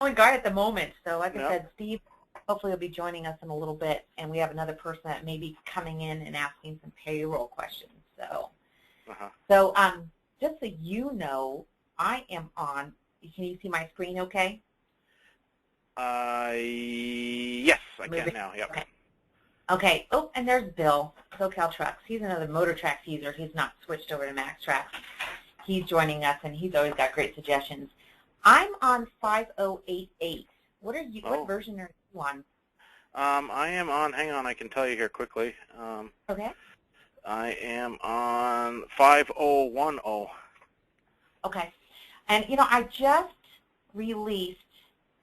only guy at the moment. So like I Yep. said, Steve hopefully will be joining us in a little bit, and we have another person that may be coming in and asking some payroll questions. So, just so you know, I am on. Can you see my screen okay? Yes, I can now. Yep. Okay. Okay. Oh, and there's Bill, MaxxTraxx. He's another MotorTraxx user. He's not switched over to MaxxTraxx. He's joining us, and he's always got great suggestions. I'm on 5088. What are you? What version are you on? I am on. Hang on, I can tell you here quickly. Okay. I am on 5010. Okay. And you know, I just released.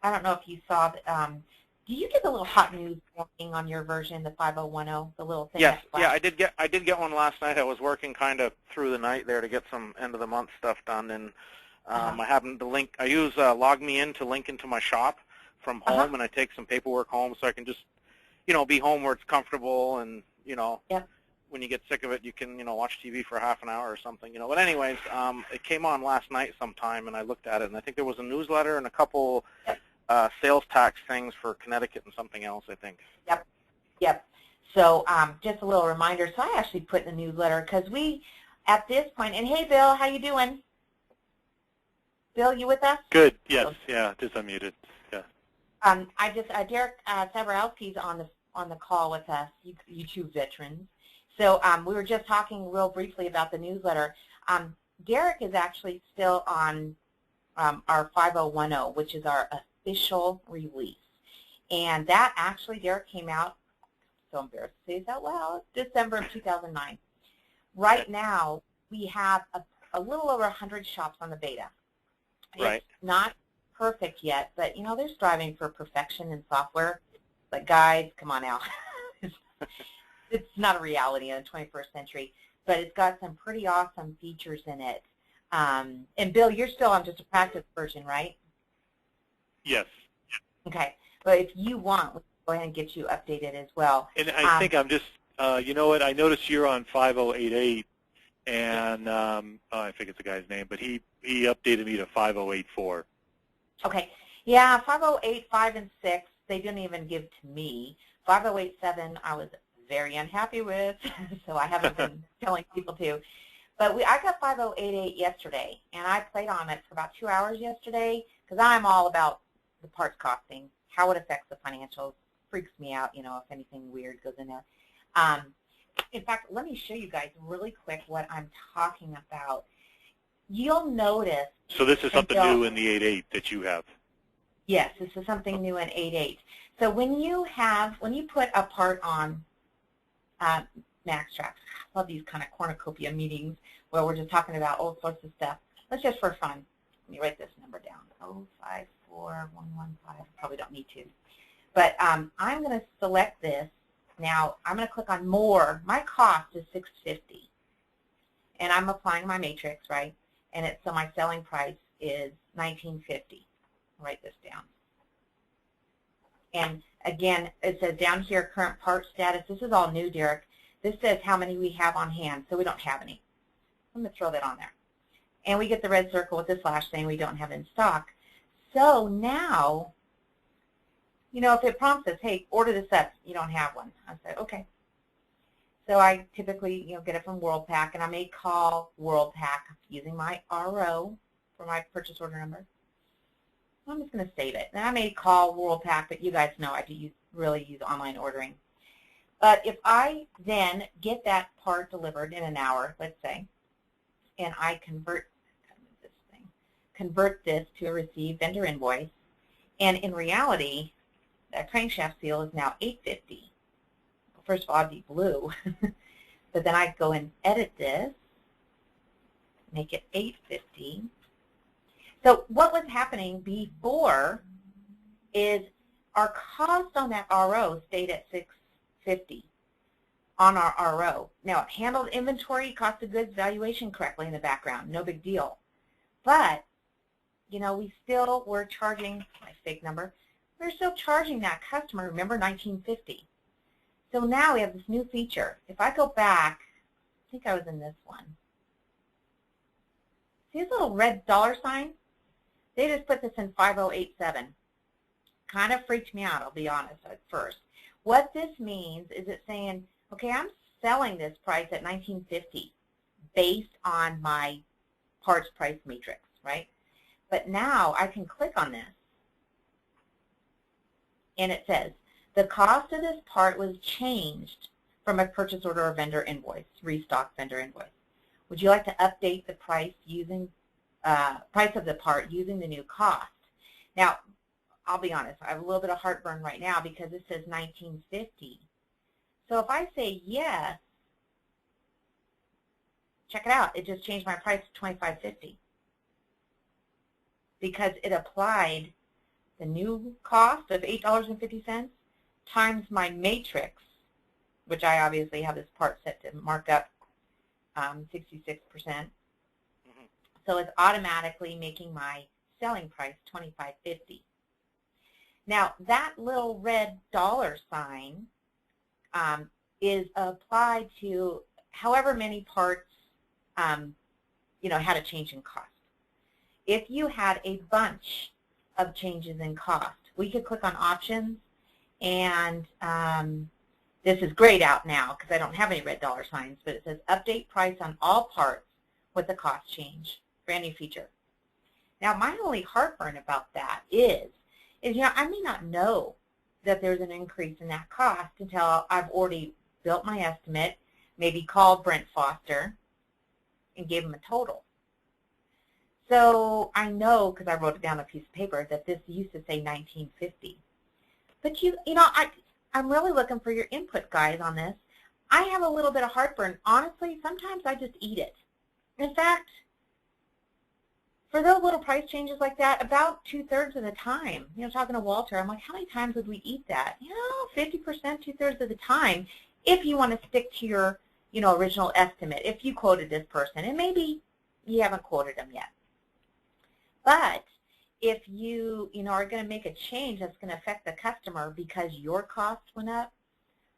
I don't know if you saw. Do you get the little hot news warning on your version, the 5010, the little thing? Yes. Yeah, I did get one last night. I was working kind of through the night there to get some end of the month stuff done, and I happened to link. I use LogMeIn to link into my shop from home, and I take some paperwork home so I can just, be home where it's comfortable, and when you get sick of it, you can, watch TV for half an hour or something, But anyways, it came on last night sometime, and I looked at it, and I think there was a newsletter and a couple sales tax things for Connecticut and something else, I think. Yep. So just a little reminder. So I actually put in the newsletter because we, at this point, and hey, Bill, how you doing? Bill, you with us? Good. Yes. Yeah. Just unmuted. Yeah. Derek Sabrowski's on the call with us. You two veterans. So we were just talking real briefly about the newsletter. Derek is actually still on our 5010, which is our official release. And that actually, Derek, came out, so embarrassed to say this out loud, December of 2009. Right now, we have a little over 100 shops on the beta. Right. It's not perfect yet, but, they're striving for perfection in software. But, guys, come on now. It's not a reality in the 21st century, but it's got some pretty awesome features in it. And, Bill, you're still on just a practice version, right? Yes. Okay. But if you want, we can go ahead and get you updated as well. And I think I'm just, you know what, I noticed you're on 5088, and I think it's the guy's name, but he updated me to 5084. Okay. Yeah, 508, 5, and 6, they didn't even give to me. 5087, I was very unhappy with, so I haven't been telling people to. But I got 5088 yesterday, and I played on it for about 2 hours yesterday because I'm all about the parts costing, how it affects the financials. Freaks me out, if anything weird goes in there. In fact, let me show you guys really quick what I'm talking about. You'll notice. So this is something new in the 8.8 that you have. Yes, this is something new in 8.8. So when you put a part on MaxxTraxx, I love these kind of cornucopia meetings where we're just talking about all sorts of stuff. Let's just for fun. Let me write this number down. 054115. Probably don't need to. But I'm going to select this. Now I'm going to click on more. My cost is $650. And I'm applying my matrix, right? And so my selling price is $19.50. Write this down. And again, it says down here, current part status. This is all new, Derek. This says how many we have on hand, so we don't have any. I'm going to throw that on there. And we get the red circle with the slash saying we don't have it in stock. So now, if it prompts us, hey, order this up, you don't have one. I say, okay. So I typically, get it from WorldPack, and I may call WorldPack using my RO for my purchase order number. I'm just going to save it. And I may call WorldPack, but you guys know I do really use online ordering. But if I then get that part delivered in an hour, let's say, and I convert this to a received vendor invoice, and in reality, that crankshaft seal is now $850. First of all, I'd be blue. But then I'd go and edit this, make it $850. So what was happening before is our cost on that RO stayed at $650 on our RO. Now, it handled inventory, cost of goods, valuation correctly in the background. No big deal. But, we still were charging, my fake number, we're still charging that customer, remember, $19.50. So now we have this new feature. If I go back, I think I was in this one. See this little red dollar sign? They just put this in 5087. kind of freaked me out, I'll be honest, at first. What this means is it's saying, okay, I'm selling this price at $19.50 based on my parts price matrix, right? But now I can click on this, and it says, the cost of this part was changed from a purchase order or vendor invoice, restock vendor invoice. Would you like to update the price using price of the part using the new cost? Now, I'll be honest, I have a little bit of heartburn right now because it says $19.50. So if I say yes, check it out, it just changed my price to $25.50 because it applied the new cost of $8.50 times my matrix, which I obviously have this part set to mark up 66%. So it's automatically making my selling price $25.50. Now that little red dollar sign is applied to however many parts had a change in cost. If you had a bunch of changes in cost, we could click on options, and this is grayed out now because I don't have any red dollar signs, but it says update price on all parts with a cost change, brand new feature. Now my only heartburn about that is I may not know that there's an increase in that cost until I've already built my estimate, maybe called Brent Foster and gave him a total. So I know, because I wrote it down on a piece of paper, that this used to say $19.50. But I'm really looking for your input, guys, on this. I have a little bit of heartburn. Honestly, sometimes I just eat it. In fact, for those little price changes like that, about 2/3 of the time, talking to Walter, I'm like, how many times would we eat that? 50%, 2/3 of the time, if you want to stick to your, original estimate, if you quoted this person, and maybe you haven't quoted them yet. But if you, are going to make a change that's going to affect the customer because your costs went up,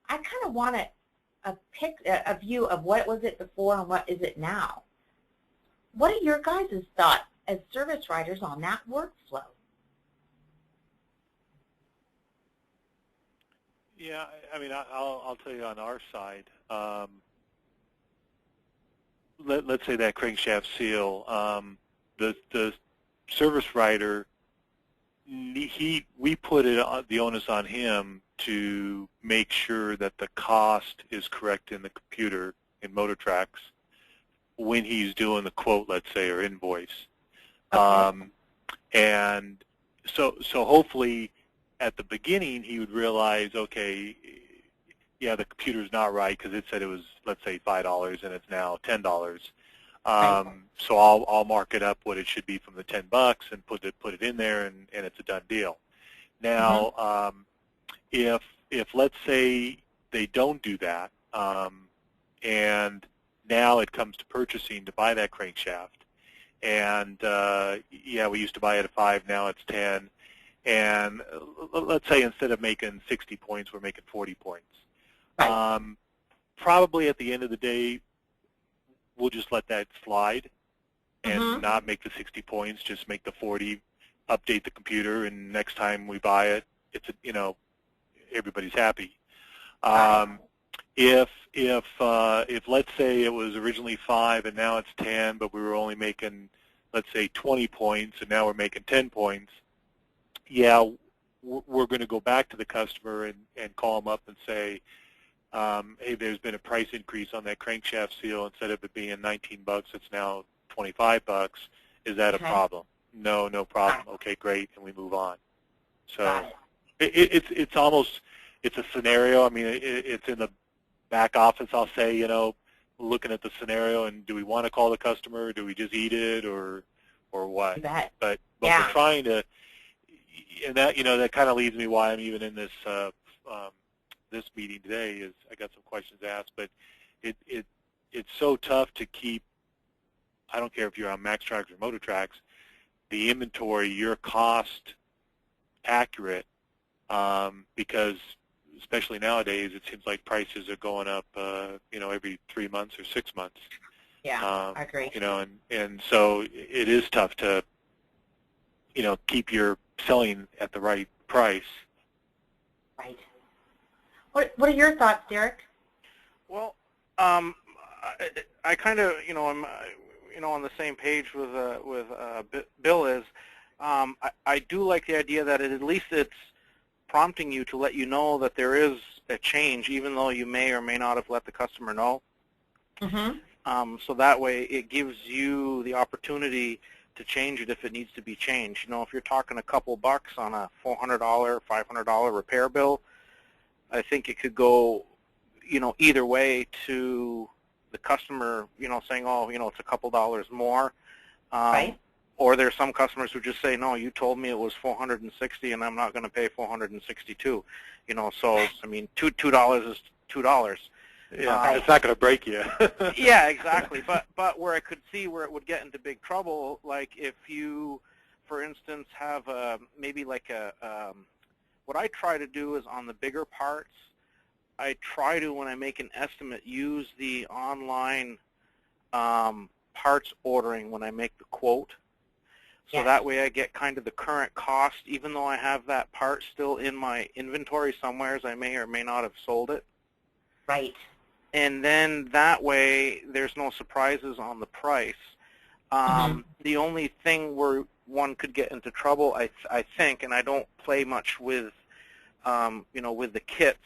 I kind of want a view of what was it before and what is it now. What are your guys' thoughts as service writers on that workflow? Yeah, I mean, I'll tell you on our side. Let's say that crankshaft seal, the service writer, we put the onus on him to make sure that the cost is correct in the computer in MaxxTraxx when he's doing the quote, let's say, or invoice. Okay. And so hopefully at the beginning he would realize, okay, yeah, the computer's not right because it said it was, let's say, $5 and it's now $10. So I'll mark it up what it should be from the $10 and put it in there, and it's a done deal. Now, if let's say they don't do that, and now it comes to purchasing to buy that crankshaft, and yeah, we used to buy it at 5, now it's 10, and let's say instead of making 60 points, we're making 40 points. Right. Probably at the end of the day, we'll just let that slide and not make the 60 points, just make the 40, update the computer, and next time we buy it, it's everybody's happy. If let's say it was originally 5 and now it's 10, but we were only making, let's say, 20 points and now we're making 10 points, yeah, we're going to go back to the customer and call them up and say, hey, there's been a price increase on that crankshaft seal. Instead of it being $19, it's now $25. Is that a problem? No, no problem. Okay, great, and we move on. So it's almost, it's a scenario. I mean, it's in the back office, I'll say, looking at the scenario, and do we want to call the customer, or do we just eat it, or what? But we're trying to, and that, that kind of leads me why I'm even in this this meeting today. Is I got some questions asked, but it's so tough to keep, I don't care if you're on MaxxTraxx or MaxxTraxx, the inventory, your cost accurate, because especially nowadays, it seems like prices are going up, every 3 months or 6 months. Yeah, I agree. And so it is tough to, keep your selling at the right price. Right. What are your thoughts, Derek? Well, I kind of, I'm, on the same page with Bill is. I do like the idea that at least it's prompting you to let you know that there is a change, even though you may or may not have let the customer know. Mm-hmm. So that way it gives you the opportunity to change it if it needs to be changed. If you're talking a couple bucks on a $400, $500 repair bill, I think it could go, either way to the customer, saying, oh, it's a couple dollars more. Right. Or there's some customers who just say, no, you told me it was $460 and I'm not going to pay $462. So, I mean, $2 is $2. Yeah, it's not going to break you. Yeah, exactly. But where I could see where it would get into big trouble, like if you, for instance, have maybe like what I try to do is on the bigger parts, I try to, when I make an estimate, use the online parts ordering when I make the quote. So Yes. That way I get kind of the current cost, even though I have that part still in my inventory somewhere, as I may or may not have sold it. Right. And then that way there's no surprises on the price. The only thing where one could get into trouble, I think, and I don't play much with, with the kits,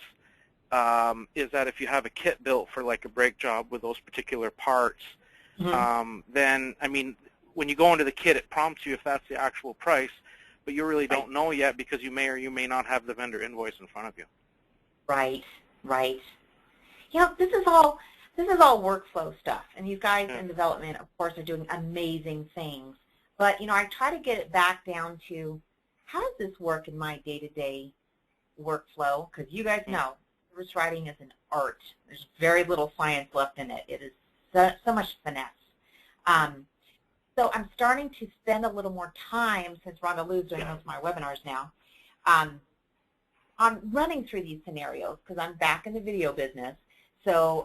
is that if you have a kit built for like a brake job with those particular parts, then, I mean, when you go into the kit, it prompts you if that's the actual price, but you really don't know yet because you may or you may not have the vendor invoice in front of you. Right. Right. This is all workflow stuff, and you guys in development, of course, are doing amazing things. But I try to get it back down to how does this work in my day-to-day workflow? Because you guys know service writing is an art. There's very little science left in it. It is so much finesse. So I'm starting to spend a little more time, since Rhonda Lou's doing most of my webinars now, on running through these scenarios because I'm back in the video business. So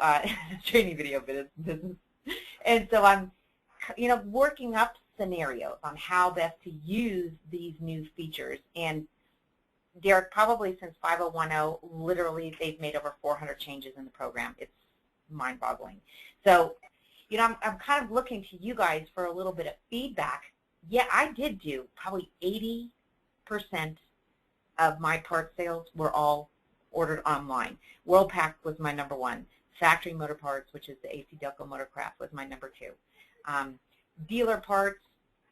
training video business, and so I'm, working up scenarios on how best to use these new features. And Derek, probably since 5010, literally they've made over 400 changes in the program. It's mind-boggling. So, I'm kind of looking to you guys for a little bit of feedback. Yeah, I did do probably 80% of my part sales were all ordered online. WorldPack was my number one. Factory Motor Parts, which is the AC Delco Motorcraft, was my number two. Dealer parts,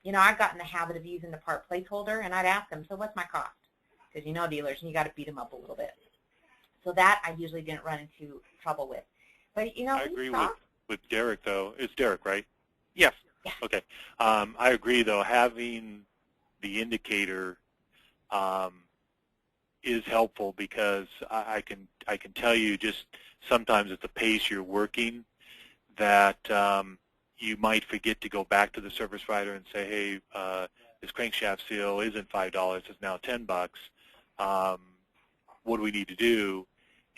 I got in the habit of using the part placeholder, and I'd ask them, so what's my cost? Because dealers, and you got to beat them up a little bit. So that I usually didn't run into trouble with. But, I agree with Derek, though. It's Derek, right? Yes. Yeah. Okay. I agree, though. Having the indicator is helpful because I can tell you just sometimes at the pace you're working that you might forget to go back to the service writer and say, hey, this crankshaft seal isn't $5, it's now $10. What do we need to do?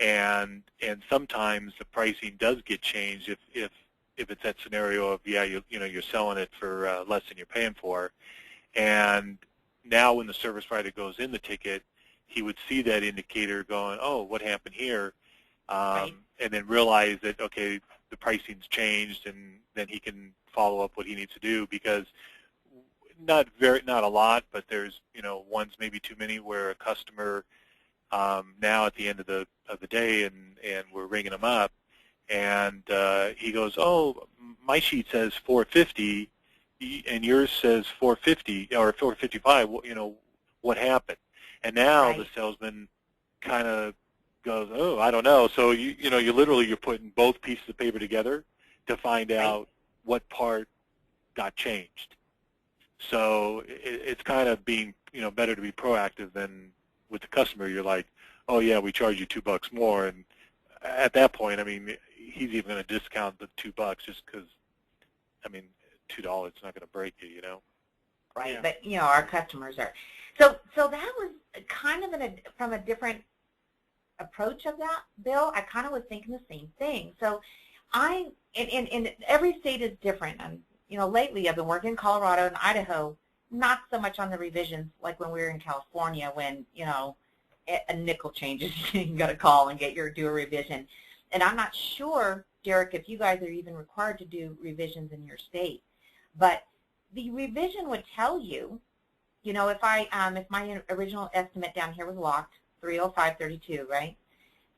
And sometimes the pricing does get changed if it's that scenario of you're selling it for less than you're paying for. And now when the service writer goes in the ticket, he would see that indicator going, oh, what happened here? And then realize that, okay, the pricing's changed, and then he can follow up what he needs to do, because not a lot, but there's ones maybe too many where a customer now at the end of the day and we're ringing him up, and he goes, oh, my sheet says $450 and yours says $450 or $455. What happened? And now the salesman kind of goes, oh, I don't know. So you're putting both pieces of paper together to find out what part got changed. So it's kind of being better to be proactive than with the customer. You're like, oh yeah, we charge you $2 more, and at that point, I mean, he's even going to discount the $2 just because, I mean, $2 is not going to break you, Right, Yeah. but our customers are. So that was kind of from a different approach of that, Bill. I kind of was thinking the same thing. So and every state is different. And lately I've been working in Colorado and Idaho. not so much on the revisions like when we were in California when, you know, a nickel changes, you got to call and do a revision. And I'm not sure, Derek, if you guys are even required to do revisions in your state. But the revision would tell you, you know, if my original estimate down here was locked, 305.32, right?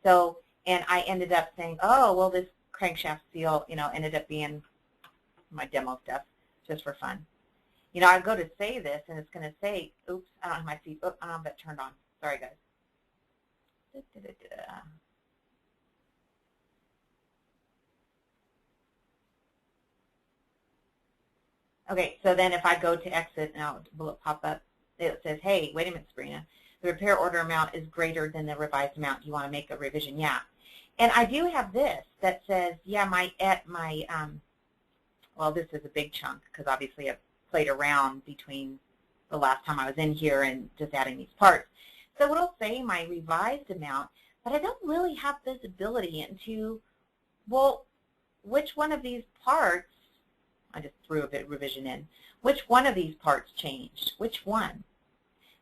So, and I ended up saying, oh, well, this crankshaft seal, you know, ended up being my demo stuff just for fun. You know, I go to say this, and it's going to say, oops, I don't have my seat. Oh, I don't have that turned on. Sorry, guys. Okay, so then if I go to exit, now will it pop up? It says, hey, wait a minute, Sabrina. The repair order amount is greater than the revised amount. Do you want to make a revision? Yeah. And I do have this that says, yeah, well, this is a big chunk because obviously I've played around between the last time I was in here and just adding these parts. So it'll say my revised amount, but I don't really have visibility into, well, which one of these parts, I just threw a bit revision in, which one of these parts changed, which one?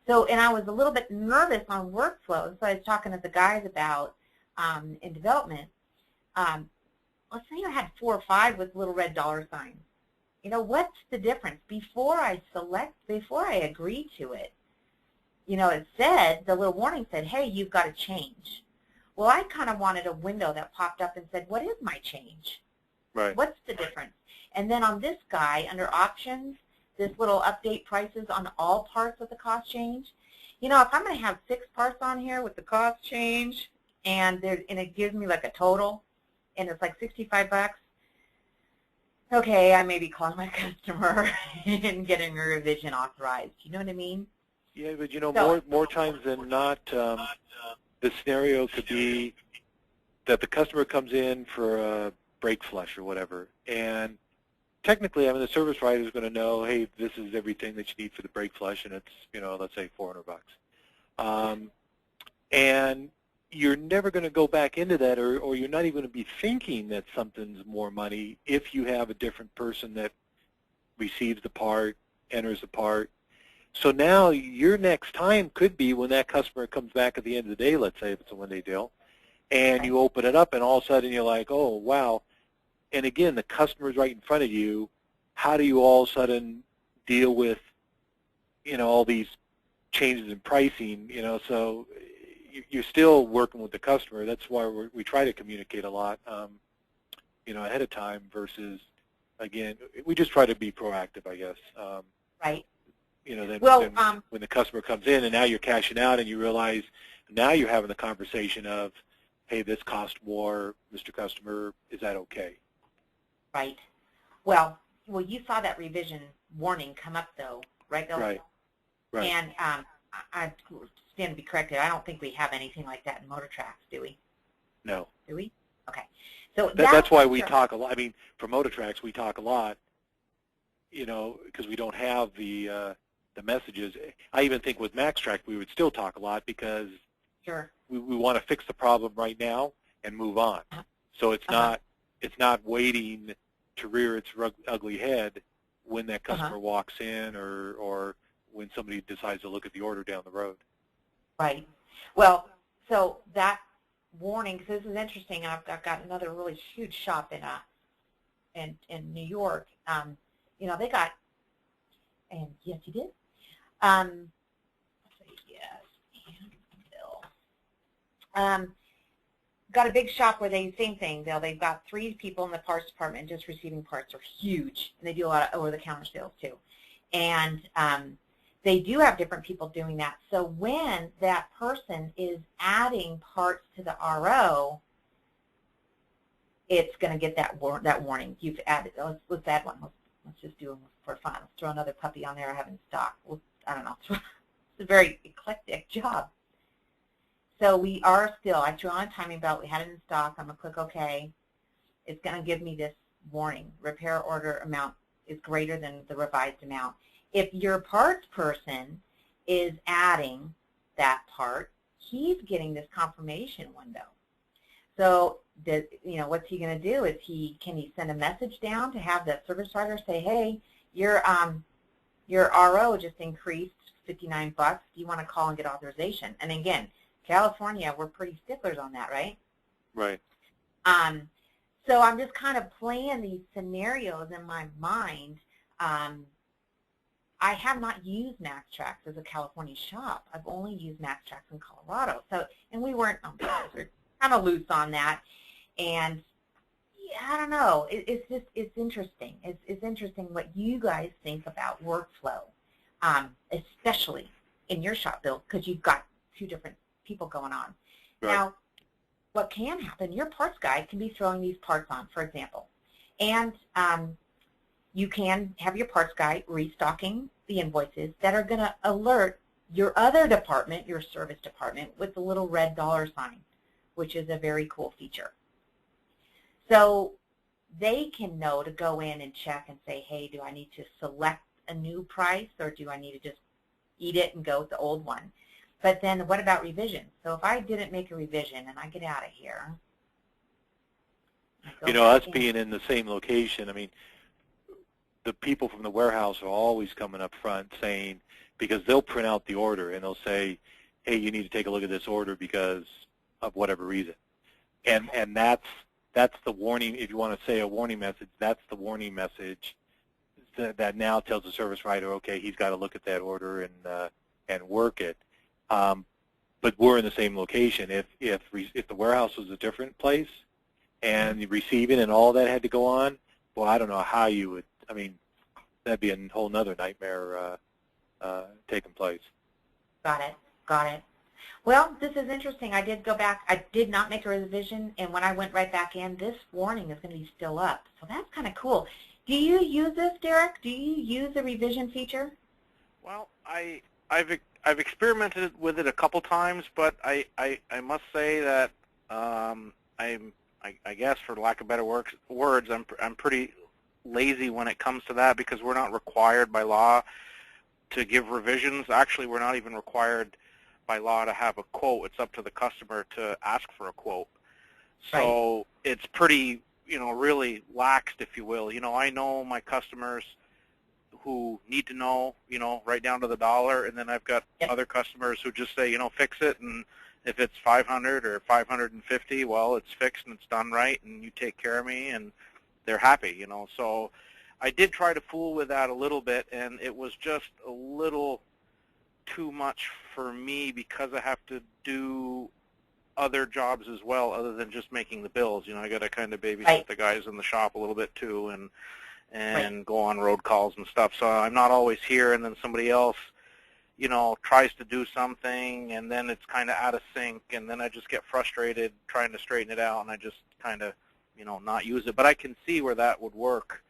So, and I was a little bit nervous on workflow, so I was talking to the guys about in development. Let's say I had 4 or 5 with little red dollar signs. You know, what's the difference? Before I agree to it, you know, it said, the little warning said, hey, you've got to change. Well, I kind of wanted a window that popped up and said, what is my change? Right. What's the difference? And then on this guy, under options, this little update prices on all parts with the cost change. You know, if I'm going to have 6 parts on here with the cost change, and it gives me like a total, and it's like 65 bucks, okay, I may be calling my customer and getting a revision authorized. You know what I mean? Yeah, but you know, so, more times than not, the scenario could be that the customer comes in for a brake flush or whatever, and technically, I mean, the service writer is going to know, hey, this is everything that you need for the brake flush, and it's, you know, let's say $400 bucks. And you're never going to go back into that, or you're not even going to be thinking that something's more money if you have a different person that receives the part, enters the part. So now your next time could be when that customer comes back at the end of the day, let's say if it's a one-day deal, and you open it up, and all of a sudden you're like, oh, wow. And again, the customer's right in front of you. How do you all of a sudden deal with, you know, all these changes in pricing? You know, so you're still working with the customer. That's why we try to communicate a lot, you know, ahead of time versus, again, we just try to be proactive, I guess. Right. You know, then when the customer comes in and now you're cashing out and you realize now you're having the conversation of, hey, this cost more, Mr. Customer, is that okay? Right. Well, you saw that revision warning come up, though, right, Bill? Right. Right. And I stand to be corrected. I don't think we have anything like that in MaxxTraxx, do we? No. Do we? Okay. So that's why we talk a lot. I mean, for MaxxTraxx, we talk a lot, you know, because we don't have the messages. I even think with MaxxTraxx, we would still talk a lot because we want to fix the problem right now and move on. So it's not waiting to rear its ugly head when that customer walks in or when somebody decides to look at the order down the road. Right. Well, so that warning, because this is interesting, and I've got another really huge shop in New York. You know, they got, and yes, you did. Let's say yes, and Bill. Got a big shop where same thing. They've got 3 people in the parts department just receiving parts. Are huge, and they do a lot of over-the-counter sales too. And they do have different people doing that. So when that person is adding parts to the RO, it's going to get that warning. You've added. Let's add one. Let's just do them for fun. Let's throw another puppy on there I have in stock. I don't know. It's a very eclectic job. So we are still, I threw on a timing belt. We had it in stock. I'm going to click OK. It's going to give me this warning. Repair order amount is greater than the revised amount. If your parts person is adding that part, he's getting this confirmation window. So, you know, what's he going to do? Can he send a message down to have the service writer say, hey, you're your RO just increased $59. Do you want to call and get authorization? And again, California, we're pretty sticklers on that, right? Right. So I'm just kind of playing these scenarios in my mind. I have not used MaxxTraxx as a California shop. I've only used MaxxTraxx in Colorado. So, and we we're kind of loose on that. And yeah, I don't know. It's interesting. It's interesting what you guys think about workflow, especially in your shop, Bill, because you've got two different people going on. Right. Now, what can happen, your parts guy can be throwing these parts on, for example, and you can have your parts guy restocking the invoices that are going to alert your other department, your service department, with the little red dollar sign, which is a very cool feature. So they can know to go in and check and say, hey, do I need to select a new price, or do I need to just eat it and go with the old one? But then what about revisions? So if I didn't make a revision and I get out of here. You know, us being in the same location, I mean, the people from the warehouse are always coming up front saying, because they'll print out the order and they'll say, hey, you need to take a look at this order because of whatever reason. And that's the warning, if you want to say a warning message, that's the warning message that now tells the service writer, okay, he's got to look at that order and work it. But we're in the same location. If the warehouse was a different place and receiving and all that had to go on, well, I don't know how you would. I mean, that'd be a whole nother nightmare taking place. Got it. Got it. Well, this is interesting. I did go back. I did not make a revision, and when I went right back in, this warning is going to be still up. So that's kind of cool. Do you use this, Derek? Do you use the revision feature? Well, I've experimented with it a couple times, but I must say that I guess for lack of better words, I'm pretty lazy when it comes to that, because we're not required by law to give revisions. Actually, we're not even required by law to have a quote. It's up to the customer to ask for a quote. So right. It's pretty, really laxed, if you will. I know my customers who need to know, right down to the dollar, and then I've got other customers who just say, fix it, and if it's 500 or 550, well, it's fixed and it's done right, and you take care of me, and they're happy, So I did try to fool with that a little bit, and it was just a little too much for me because I have to do other jobs as well other than just making the bills. I got to kind of babysit the guys in the shop a little bit too, and go on road calls and stuff. So I'm not always here, and then somebody else, tries to do something, and then it's kind of out of sync, and then I just get frustrated trying to straighten it out, and I just kind of, not use it. But I can see where that would work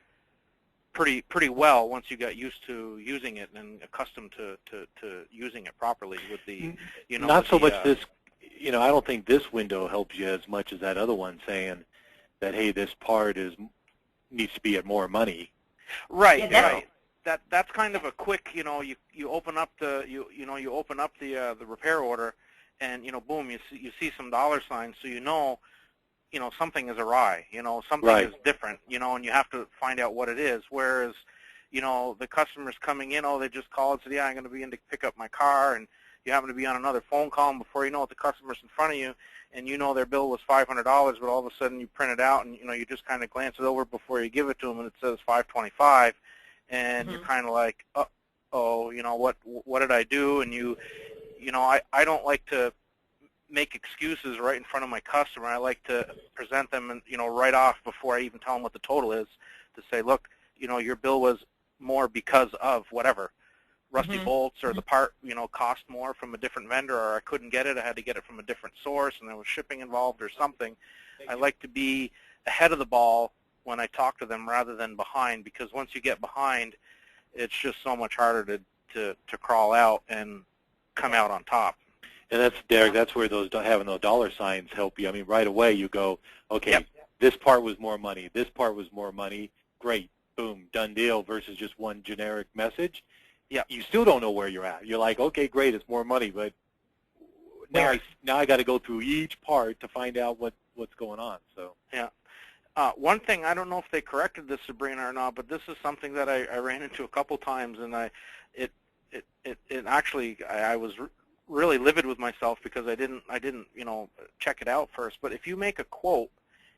pretty well once you got used to using it and accustomed to using it properly with the, Not so much this, I don't think this window helps you as much as that other one saying that, hey, this part needs to be at more money. Right, right. That's kind of a quick, you open up the you open up the repair order, and boom, you see some dollar signs, so something is awry, something is different, and you have to find out what it is. Whereas, the customer's coming in, they just called and said, yeah, I'm going to be in to pick up my car, and you happen to be on another phone call, and before you know it, the customer's in front of you, and their bill was $500, but all of a sudden you print it out, and you just kind of glance it over before you give it to them, and it says $525, and you're kind of like, what did I do? And I don't like to make excuses right in front of my customer. I like to present them, and right off before I even tell them what the total is, to say, look, your bill was more because of whatever, rusty bolts, or the part cost more from a different vendor, or I couldn't get it, I had to get it from a different source, and there was shipping involved or something. I like to be ahead of the ball when I talk to them rather than behind, because once you get behind, it's just so much harder to crawl out and come out on top. And that's, Derek, that's where having those dollar signs help you. I mean, right away you go, okay, this part was more money, this part was more money, great, boom, done deal, versus just one generic message. Yeah, you still don't know where you're at. You're like, okay, great, it's more money, but now I got to go through each part to find out what's going on. So yeah, One thing, I don't know if they corrected this, Sabrina, or not, but this is something that I ran into a couple times, and it actually I was really livid with myself because I didn't check it out first. But if you make a quote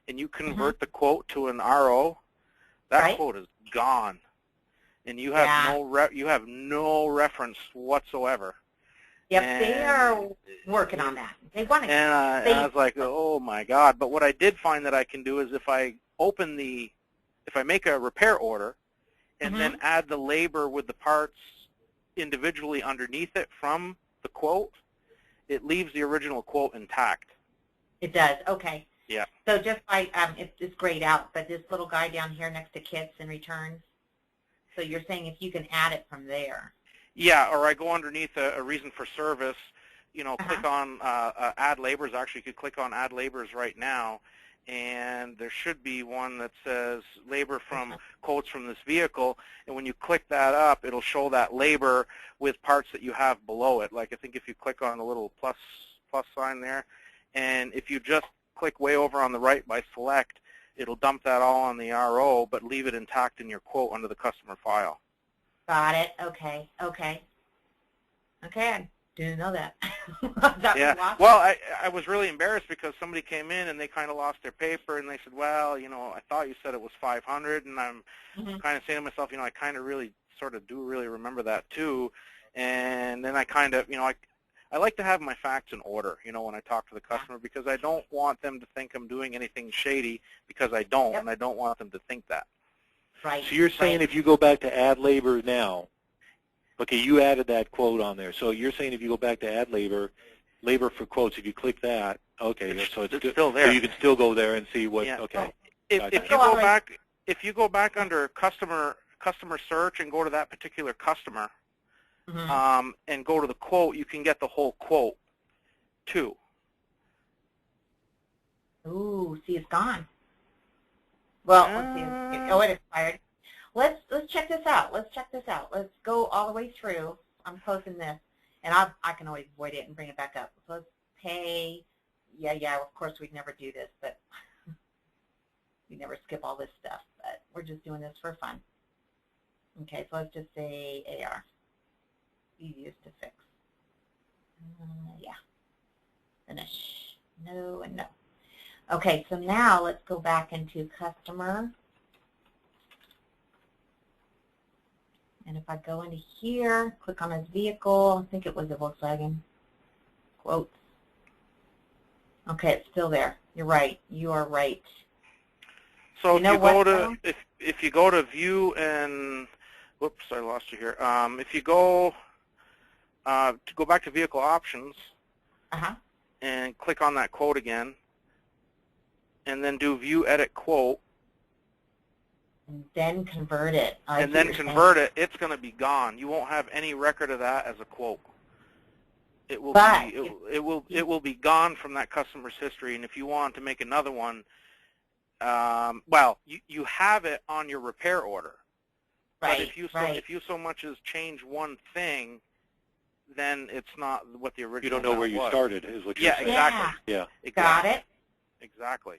and you convert the quote to an RO, that quote is gone, and you have no reference whatsoever. Yep, and they are working on that. They want to. And I was like, oh my God! But what I did find that I can do is if I make a repair order, and then add the labor with the parts individually underneath it from the quote, it leaves the original quote intact. It does. Okay. Yeah. So just by it's grayed out, but this little guy down here next to kits and returns. So you're saying if you can add it from there. Yeah, or I go underneath a reason for service, click on add labors. Actually, you could click on add labors right now, and there should be one that says labor from quotes from this vehicle, and when you click that up, it'll show that labor with parts that you have below it. Like I think if you click on the little plus sign there, and if you just click way over on the right by select, it'll dump that all on the RO, but leave it intact in your quote under the customer file. Got it. Okay. Okay. Okay. I didn't know that. Yeah. Well, I was really embarrassed because somebody came in and they kind of lost their paper and they said, well, I thought you said it was 500, and I'm kind of saying to myself, I kind of really sort of do really remember that too. And then I kind of, I like to have my facts in order, when I talk to the customer, because I don't want them to think I'm doing anything shady, because I don't, and I don't want them to think that. Right. So you're saying if you go back to add labor now, okay, you added that quote on there. So you're saying if you go back to add labor for quotes, if you click that, okay, so it's still there. So you can still go there and see what. Yeah. Okay. If you go back under customer search and go to that particular customer, and go to the quote, you can get the whole quote too. Ooh, see, it's gone. Well, let's see. Oh, it expired. Let's check this out. Let's go all the way through. I'm closing this, and I can always void it and bring it back up. So let's pay. Yeah. Of course, we'd never do this, but we never skip all this stuff. But we're just doing this for fun. Okay, so let's just say AR. Easiest to fix. Yeah. Finish. No and no. Okay, so now let's go back into customer. And if I go into here, click on his vehicle, I think it was a Volkswagen. Quotes. Okay, it's still there. You're right. You are right. So if you go to view and whoops, I lost you here. If you go to go back to vehicle options and click on that quote again, and then do view edit quote, and then convert it. It's going to be gone. You won't have any record of that as a quote. It will be gone from that customer's history. And if you want to make another one, well, you have it on your repair order. Right. But if you so much as change one thing, then it's not what the original. You don't know where you started, is what you're saying. Exactly. Yeah. Exactly. Got it. Exactly.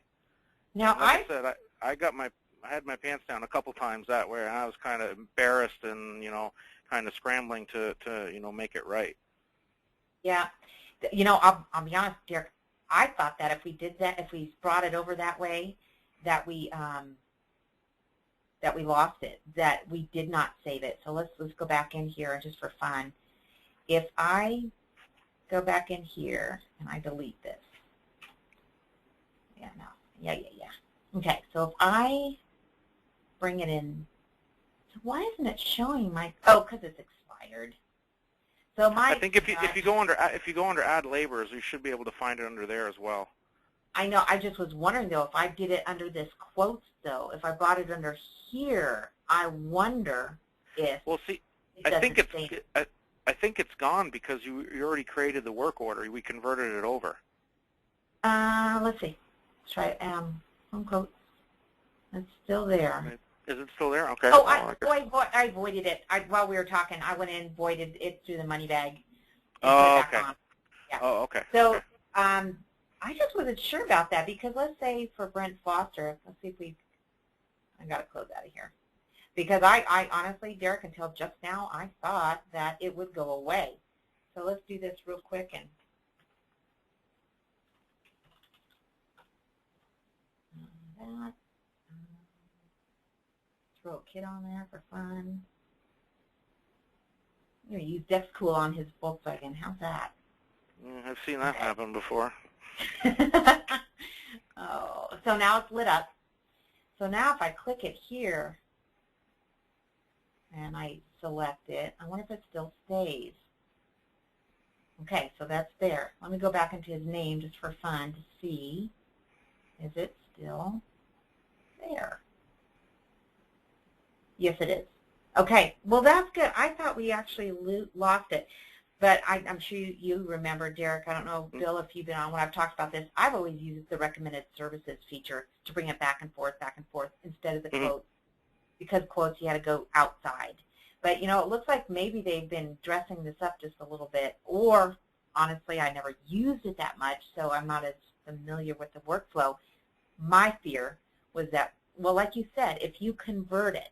Now like I said, I had my pants down a couple times that way, and I was kind of embarrassed and kind of scrambling to make it right. Yeah. I'll be honest, Derek. I thought that if we did that, if we brought it over that way, that we lost it, that we did not save it. So let's go back in here just for fun. If I go back in here and I delete this. Yeah, no. Yeah. Okay, so if I bring it in, so why isn't it showing my? Oh, because it's expired. So I think if you go under add labors, you should be able to find it under there as well. I know. I just was wondering though, if I did it under this quotes though, if I brought it under here, I wonder if. Well, see, I think it's gone because you already created the work order. We converted it over. Let's see. Let's try home quotes. It's still there. Is it still there? Okay. Oh, I voided it. While we were talking, I went in, voided it through the money bag. Oh, okay. Yeah. Oh, okay. So, okay. I just wasn't sure about that because let's say for Brent Foster, let's see if I got to close out of here. Because I honestly, Derek, until just now, I thought that it would go away. So let's do this real quick and that. Throw a kid on there for fun. I'm going to use DexCool on his Volkswagen. How's that? I've seen that happen before. Oh, so now it's lit up. So now if I click it here and I select it, I wonder if it still stays. Okay, so that's there. Let me go back into his name just for fun to see. Is it still there? Yes, it is. Okay, well, that's good. I thought we actually lost it. But I'm sure you remember, Derek, I don't know, Bill, if you've been on when I've talked about this, I've always used the recommended services feature to bring it back and forth, instead of the quotes. Because quotes, you had to go outside. But, you know, it looks like maybe they've been dressing this up just a little bit. Or, honestly, I never used it that much, so I'm not as familiar with the workflow. My fear was that, well, like you said, if you convert it,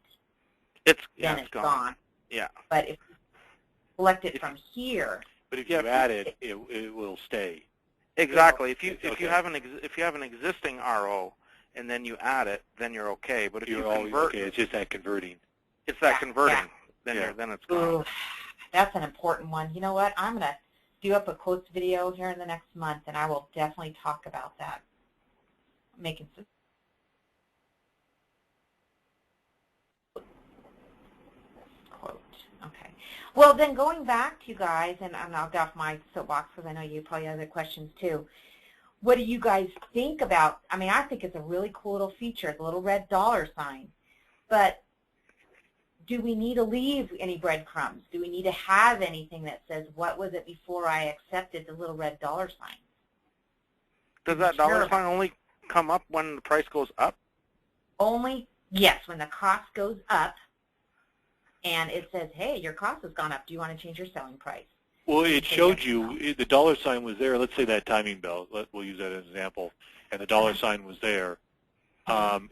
then it's gone. Yeah. But if you select it from here. But if you add it, it will stay. Exactly. If you have an existing RO and then you add it, then you're okay. But if you convert, it's just that converting. It's that converting. Then it's gone. Ooh, that's an important one. You know what? I'm gonna do up a quotes video here in the next month, and I will definitely talk about that. Making some. Quote. Okay. Well, then going back to you guys, and I'll get off my soapbox because I know you probably have other questions too. What do you guys think about? I mean, I think it's a really cool little feature, the little red dollar sign. But do we need to leave any breadcrumbs? Do we need to have anything that says, what was it before I accepted the little red dollar sign? Does that dollar sign only come up when the price goes up? Only, yes, when the cost goes up and it says, hey, your cost has gone up. Do you want to change your selling price? Well, it showed you, the dollar sign was there. Let's say that timing belt, we'll use that as an example, and the dollar sign was there.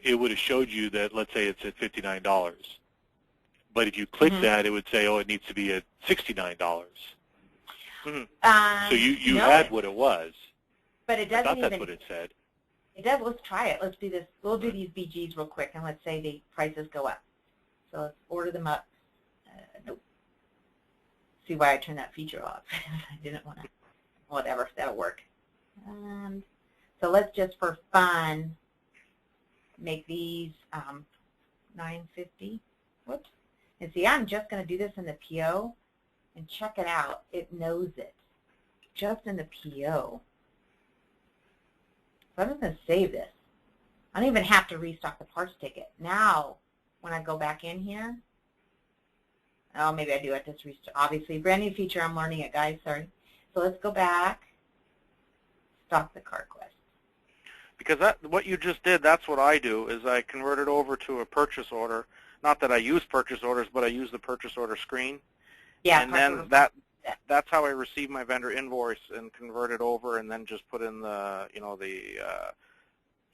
It would have showed you that, let's say it's at $59. But if you click that, it would say, oh, it needs to be at $69. So you had what it was. But it doesn't I thought that's what it said. It does. Let's try it. Let's do this. We'll do these BGs real quick, and let's say the prices go up. So let's order them up. Nope. See why I turned that feature off. I didn't want to. Whatever. That'll work. So let's just, for fun, make these $9.50. Whoops. And see, I'm just going to do this in the PO, and check it out. It knows it. Just in the PO. So I'm just going to save this. I don't even have to restock the parts ticket. Now, when I go back in here, oh, maybe I do have to restock. Obviously, brand new feature. I'm learning it, guys. Sorry. So let's go back. Stock the cart quest. Because what you just did, that's what I do, is I convert it over to a purchase order. Not that I use purchase orders, but I use the purchase order screen. Yeah. And then that's how I receive my vendor invoice and convert it over, and then just put in the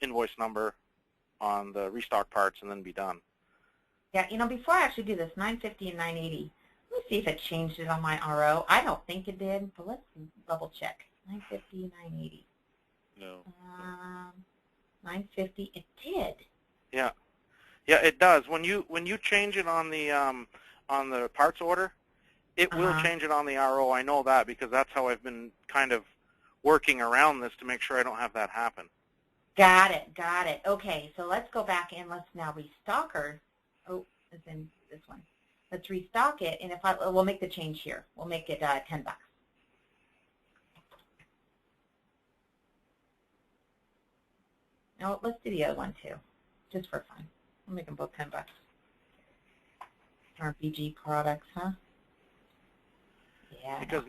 invoice number on the restock parts, and then be done. Yeah. Before I actually do this, $9.50 and $9.80. Let me see if it changed it on my RO. I don't think it did, but let's double check. $9.50, $9.80. No. $9.50. It did. Yeah. Yeah, it does. When you change it on the parts order, it will change it on the RO. I know that because that's how I've been kind of working around this to make sure I don't have that happen. Got it. Got it. Okay, so let's go back and let's now restock her. Oh, it's in this one. Let's restock it, and we'll make the change here. We'll make it $10. No, let's do the other one too, just for fun. We'll make them both $10. Our BG products, huh? Yeah. Because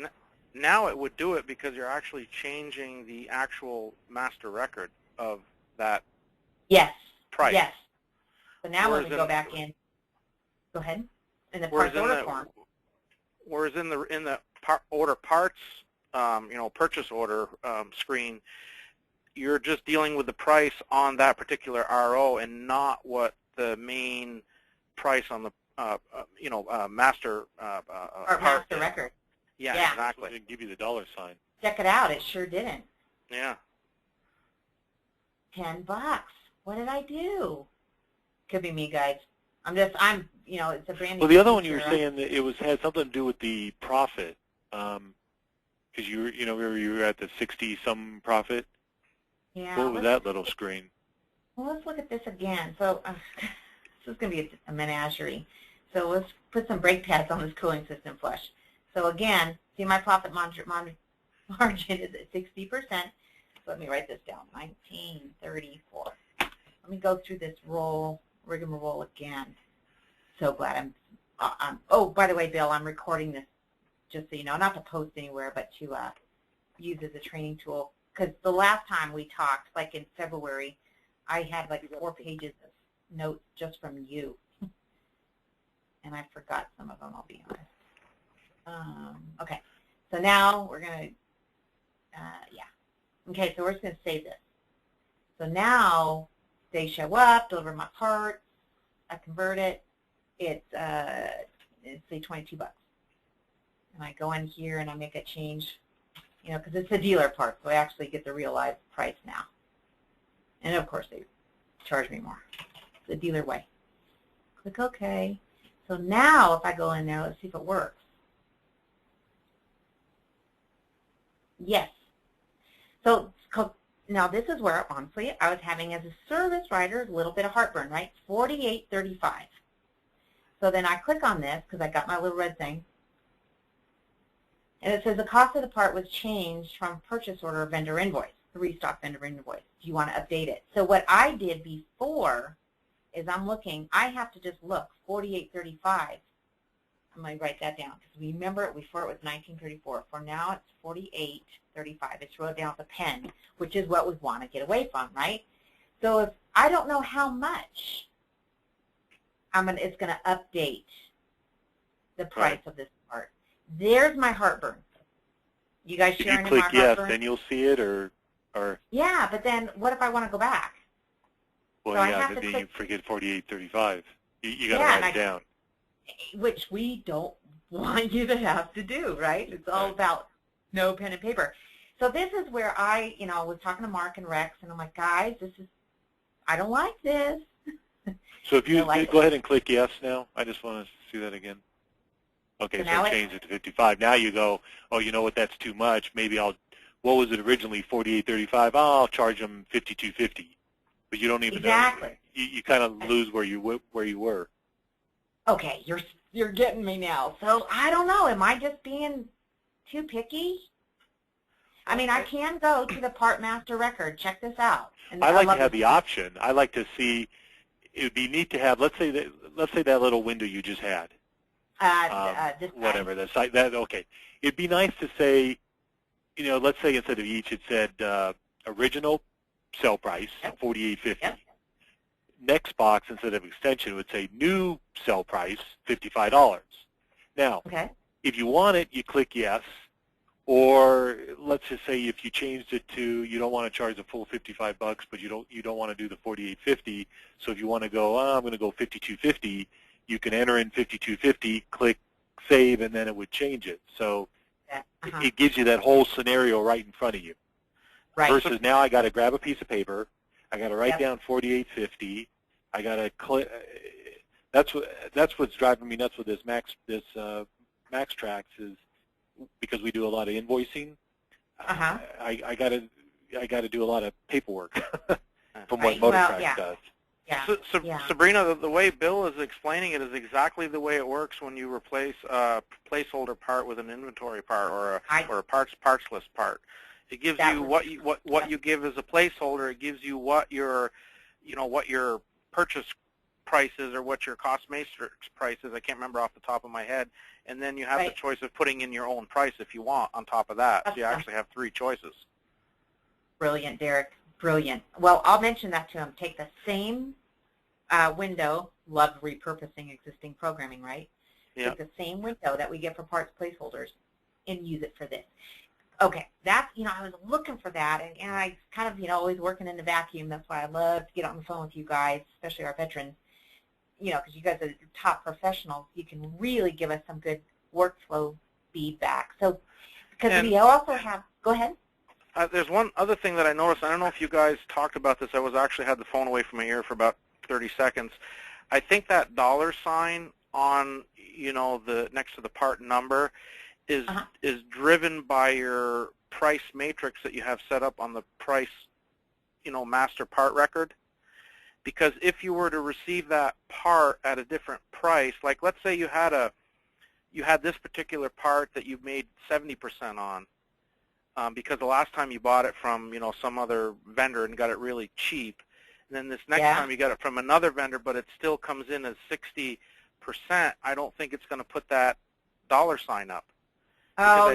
now it would do it because you're actually changing the actual master record of that price. Yes. So now when we go back in, go ahead. In the parts order form. Whereas in the order parts, purchase order screen, you're just dealing with the price on that particular RO and not what the main price on the master Or master record. Yeah, Yeah. exactly. It didn't give you the dollar sign. Check it out. It sure didn't. Yeah. $10. What did I do? Could be me, guys. It's a brand new. Well, the other one you were saying that it had something to do with the profit, because you were at the 60-some profit. Yeah. What was that little screen? Well, let's look at this again. So this is going to be a menagerie. So let's put some brake pads on this cooling system flush. So again, see my profit margin is at 60%. So let me write this down, 1934. Let me go through this rigmarole again. So glad oh, by the way, Bill, I'm recording this just so you know, not to post anywhere, but to use as a training tool. Because the last time we talked, like in February, I had like 4 pages of notes just from you. And I forgot some of them, I'll be honest. Okay, so now we're going to, Okay, so we're just going to save this. So now they show up, deliver my parts, I convert it. It's say $22. And I go in here and I make a change, because it's a dealer part, so I actually get the realized price now. And of course they charge me more. It's the dealer way. Click OK. So now if I go in there, let's see if it works. Yes. So now this is where, honestly, I was having as a service writer a little bit of heartburn, right? $48.35. So then I click on this because I got my little red thing. And it says the cost of the part was changed from purchase order or vendor invoice, the restock vendor invoice. Do you want to update it? So what I did before is I have to just look, $48.35. I'm going to write that down because remember before it was $19.34. For now it's $48.35. It's wrote down with a pen, which is what we want to get away from, right? So if I don't know how much, it's going to update the price of this part. There's my heartburn. You guys sharing in my heartburn? If you click yes, then you'll see it, or yeah, but then what if I want to go back? Well, so yeah, then you forget $48.35. You got to write it down. Which we don't want you to have to do, right? It's all about no pen and paper. So this is where I, was talking to Mark and Rex, and I'm like, guys, I don't like this. So if you go ahead and click yes now, I just want to see that again. Okay, so I changed it to 55. Now you go, oh, you know what, that's too much. Maybe what was it originally, $48.35? Oh, I'll charge them $52.50. But you don't even know. You kind of lose where you were. Okay, you're getting me now. So I don't know. Am I just being too picky? I mean, I can go to the part master record. Check this out. And I like to have the option. I like to see. It would be neat to have. Let's say that little window you just had. Whatever the site. Okay. It'd be nice to say, let's say instead of each, it said original sell price, $48.50. Yep. Next box, instead of extension, would say new sell price, $55. Now, if you want it, you click yes. Or let's just say if you changed it to you don't want to charge the full $55, but you don't want to do the $48.50. So if you want to go, I'm going to go $52.50, you can enter in $52.50, click save, and then it would change it. So it gives you that whole scenario right in front of you. Right. Versus now I got to grab a piece of paper, I got to write down $48.50. I got to click. That's what's driving me nuts with this MaxxTraxx is because we do a lot of invoicing. I got to do a lot of paperwork from what MotorTraxx does. Yeah. So, Sabrina, the way Bill is explaining it is exactly the way it works when you replace a placeholder part with an inventory part or a parts list part. It gives you what you give as a placeholder. It gives you what your purchase price is or what your cost matrix price is. I can't remember off the top of my head. And then you have the choice of putting in your own price if you want on top of that. So you actually have 3 choices. Brilliant, Derek. Brilliant. Well, I'll mention that to him. Take the same window. Love repurposing existing programming, right? Yeah. Take the same window that we get for parts placeholders and use it for this. Okay, that's, I was looking for that, and I kind of, always working in the vacuum. That's why I love to get on the phone with you guys, especially our veterans, because you guys are top professionals. You can really give us some good workflow feedback. So, because we also have, go ahead. There's one other thing that I noticed. I don't know if you guys talked about this. I was actually had the phone away from my ear for about 30 seconds. I think that $sign on, the next to the part number is driven by your price matrix that you have set up on the price, master part record. Because if you were to receive that part at a different price, like let's say you had this particular part that you made 70% on, because the last time you bought it from, some other vendor and got it really cheap, and then this next time you got it from another vendor, but it still comes in as 60%, I don't think it's going to put that $sign up. Oh,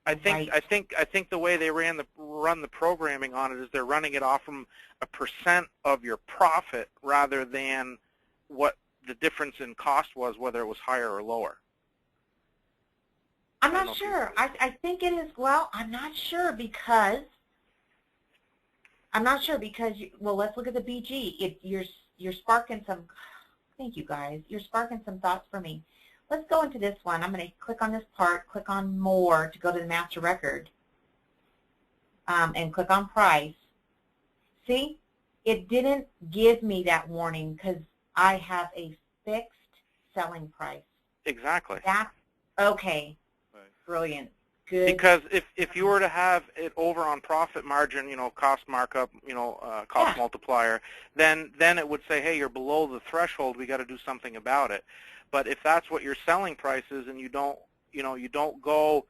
I think the way they run the programming on it is they're running it off from a percent of your profit rather than what the difference in cost was, whether it was higher or lower. I'm not sure. I think it is. Well, I'm not sure because. Well, let's look at the BG. You're sparking some. Thank you guys. You're sparking some thoughts for me. Let's go into this one. I'm going to click on this part, click on More to go to the master record, and click on Price. See, it didn't give me that warning because I have a fixed selling price. Exactly. That's okay. Right. Brilliant. Good. Because if you were to have it over on profit margin, cost markup, cost multiplier, then it would say, hey, you're below the threshold. We got to do something about it. But if that's what your selling price is, and you don't go,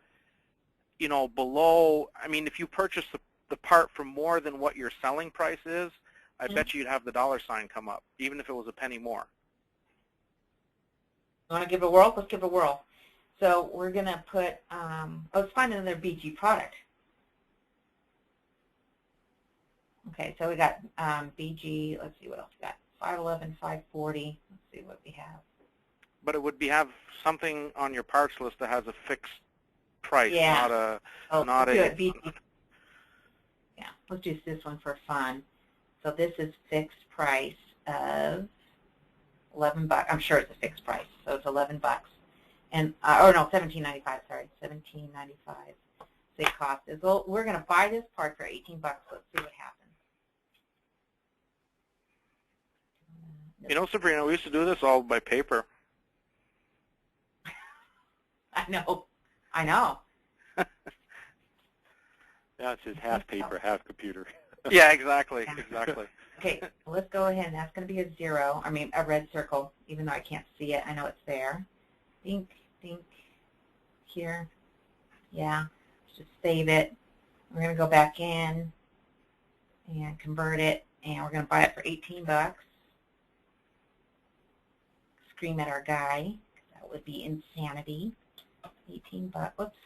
below. I mean, if you purchase the part for more than what your selling price is, I bet you'd have the $sign come up, even if it was a penny more. Want to give it a whirl? Let's give it a whirl. So we're going to put, let's find another BG product. Okay, so we got BG, let's see what else we got. 511, 540, let's see what we have. But it would have something on your parts list that has a fixed price, not a, BG. Yeah, let's do this one for fun. So this is fixed price of $11. I'm sure it's a fixed price, so it's $11. And or no, $17.95. Sorry, $17.95. The cost is. Well, we're going to buy this part for $18. Let's see what happens. Sabrina, we used to do this all by paper. I know. Now it's just half paper, half computer. Yeah, exactly. Exactly. Okay, let's go ahead. And that's going to be a 0. I mean, a red circle, even though I can't see it. I know it's there. Think here. Yeah. Let's just save it. We're going to go back in and convert it, and we're going to buy it for $18. Scream at our guy. That would be insanity. $18. Whoops.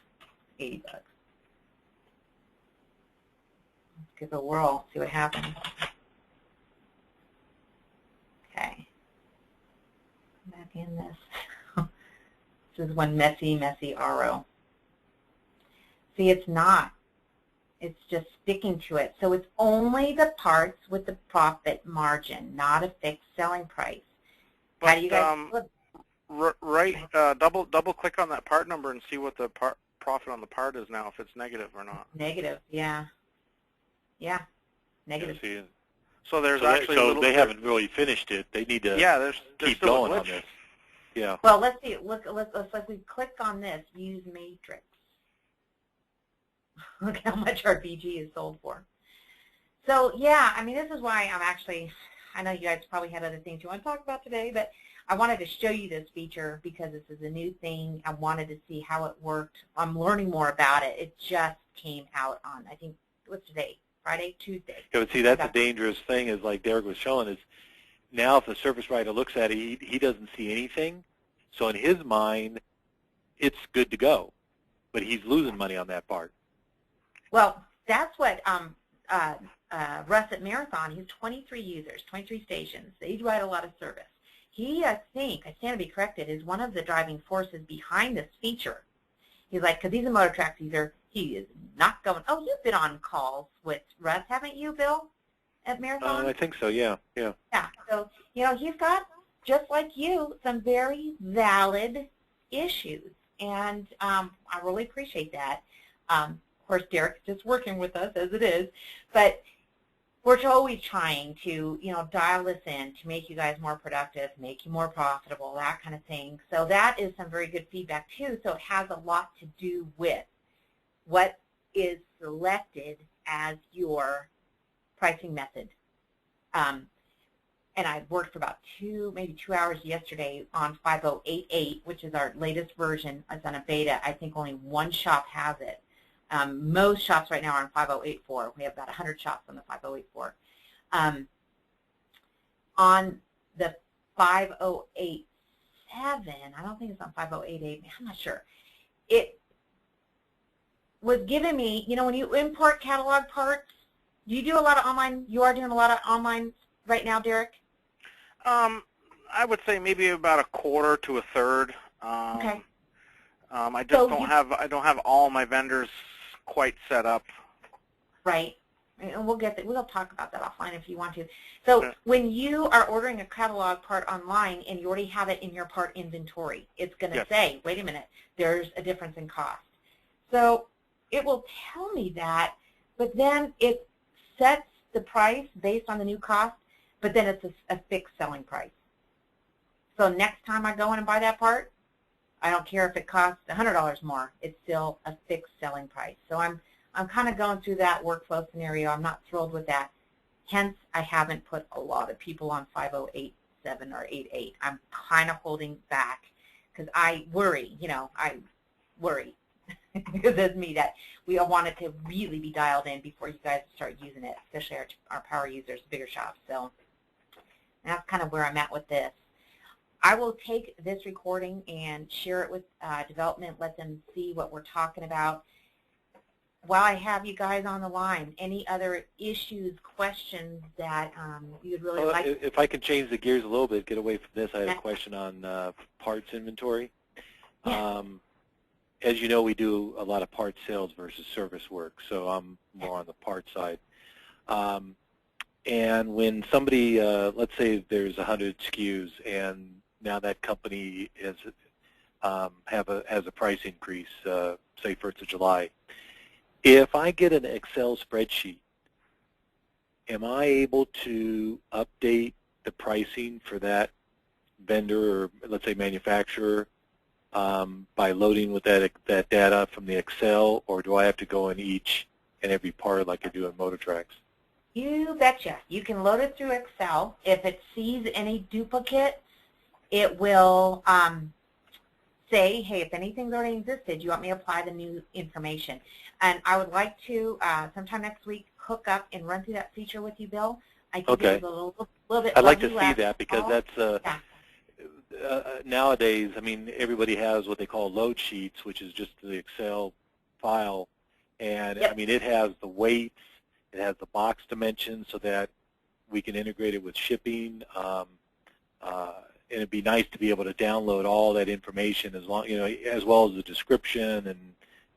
$80. Let's give it a whirl. See what happens. Okay. Come back in this. This is one messy RO. See, it's not. It's just sticking to it. So it's only the parts with the profit margin, not a fixed selling price. But, how do you guys double click on that part number and see what the profit on the part is now, if it's negative or not. Negative, yeah. Yeah, negative. Yeah, so there's so they haven't really finished it. They need to there's keep going on this. Yeah. Well, let's see. Let's like we click on this. Use matrix. Look how much our BG is sold for. So yeah, I mean, this is why I'm actually. I know you guys probably had other things you want to talk about today, but I wanted to show you this feature because this is a new thing. I wanted to see how it worked. I'm learning more about it. It just came out on, I think, what's today? Friday, Tuesday. Yeah, but see, that's a dangerous thing, is like Derek was showing, is now if the service writer looks at it, he doesn't see anything. So in his mind, it's good to go, but he's losing money on that part. Well, that's what Russ at Marathon, he has 23 users, 23 stations. They write a lot of service. He, I think, I stand to be corrected, is one of the driving forces behind this feature. He's like, because he's a MaxxTraxx user, He is not going. Oh, you've been on calls with Russ, haven't you, Bill, at Marathon? I think so, yeah. Yeah, so, he's got, just like you, some very valid issues, and I really appreciate that. Of course, Derek's just working with us as it is, but we're always trying to, dial this in to make you guys more productive, make you more profitable, that kind of thing. So that is some very good feedback, too. So it has a lot to do with what is selected as your pricing method. And I worked for about maybe 2 hours yesterday on 5088, which is our latest version. It's on a beta. I think only one shop has it. Most shops right now are on 5084. We have about 100 shops on the 5084. On the 5087, I don't think it's on 5088. I'm not sure. It was giving me, when you import catalog parts, do you do a lot of online? You are doing a lot of online right now, Derek? I would say maybe about a quarter to a third. Okay. I just don't have all my vendors quite set up. Right. And we'll talk about that offline if you want to. So yeah. When you are ordering a catalog part online and you already have it in your part inventory, it's going to yes. say, wait a minute, there's a difference in cost. So it will tell me that, but then it sets the price based on the new cost, but then it's a fixed selling price. So next time I go in and buy that part, I don't care if it costs $100 more. It's still a fixed selling price. So I'm kind of going through that workflow scenario. I'm not thrilled with that. Hence, I haven't put a lot of people on 5087 or 88. I'm kind of holding back because I worry. I worry because it's me that we all want it to really be dialed in before you guys start using it, especially our power users, bigger shops. So that's kind of where I'm at with this. I will take this recording and share it with development, let them see what we're talking about. While I have you guys on the line, any other issues, questions that you'd really like? If I can change the gears a little bit, get away from this, I had a question on parts inventory. Yeah. As you know, we do a lot of parts sales versus service work, so I'm more on the parts side. And when somebody, let's say there's 100 SKUs, and now that company has a price increase, say 1st of July. If I get an Excel spreadsheet, am I able to update the pricing for that vendor or, let's say, manufacturer by loading with that data from the Excel, or do I have to go in each and every part like I do in MaxxTraxx? You betcha. You can load it through Excel. If it sees any duplicates, it will say, hey, if anything's already existed, you want me to apply the new information. And I would like to, sometime next week, hook up and run through that feature with you, Bill. I think okay. It was a little bit I'd like to see that because that's, yeah. Nowadays, I mean, everybody has what they call load sheets, which is just the Excel file. And, yep. I mean, it has the weights, it has the box dimensions so that we can integrate it with shipping. And it'd be nice to be able to download all that information as long, as well as the description and,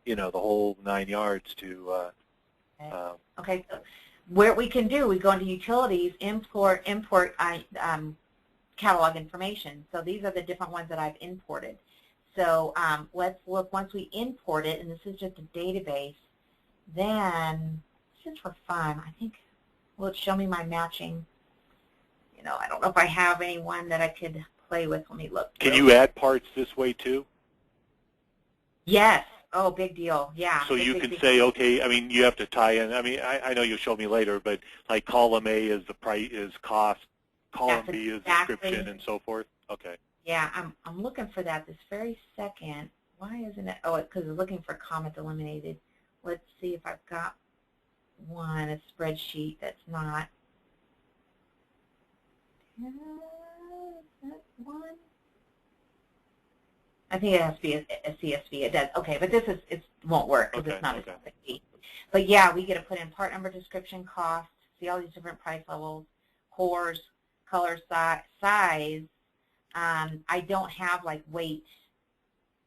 the whole 9 yards to. Okay. So what we can do, we go into utilities, import catalog information. So these are the different ones that I've imported. So let's look, once we import it, and this is just a database, then just for fun, I think, will it show me my matching? I don't know if I have anyone that I could play with. Let me look. Can you add parts this way too? Yes. Oh, big deal. Yeah. So you can say, okay, I mean, you have to tie in. I mean, I know you'll show me later, but like column A is the price, is cost, column B is description, and so forth. Okay. Yeah, I'm looking for that this very second. Why isn't it? Oh, because it's looking for comments eliminated. Let's see if I've got a spreadsheet that's not. Is that one? I think it has to be a CSV. It does. Okay, but it won't work because it's not a CSV. But yeah, we get to put in part number, description, cost, see all these different price levels, cores, color, size. I don't have like weight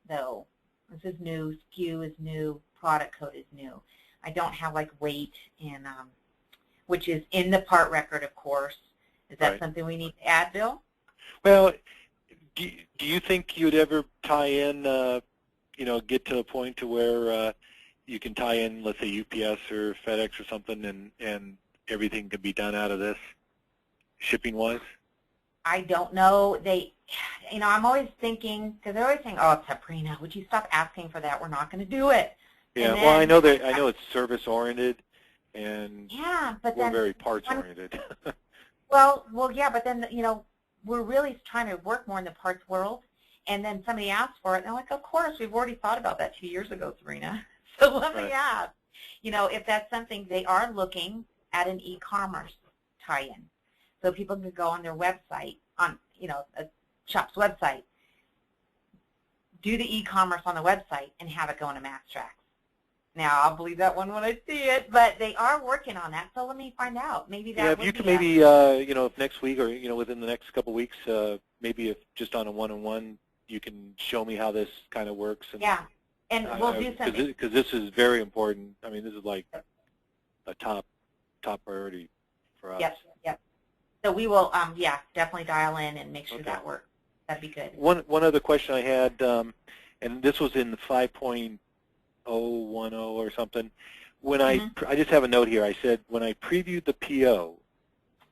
though. This is new. SKU is new. product code is new. I don't have like weight and which is in the part record, of course. Is that something we need to add, Bill? Well, do you think you'd ever tie in, get to a point to where you can tie in, let's say, UPS or FedEx or something, and everything can be done out of this, shipping-wise? I don't know. I'm always thinking, because they're always saying, "Oh, Sabrina, would you stop asking for that? We're not going to do it." Yeah. Then, well, I know it's service-oriented, and but we're very parts-oriented. Well, yeah, but then we're really trying to work more in the parts world, and then somebody asks for it, and I'm like, "Of course, we've already thought about that 2 years ago, Sabrina." So let me ask, if that's something they are looking at an e-commerce tie-in. So people could go on their website, on a shop's website, do the e-commerce on the website, and have it go into MaxxTraxx. Now, I'll believe that one when I see it, but they are working on that, so let me find out. Maybe that if would you could be maybe, if next week or, within the next couple of weeks, maybe if just on a one-on-one, you can show me how this kind of works. And, yeah, and we'll do something. Because this is very important. I mean, this is like a top priority for us. Yep. So we will, definitely dial in and make sure that works. That'd be good. One other question I had, and this was in the 5.010 or something. When I just have a note here. I said when I previewed the PO,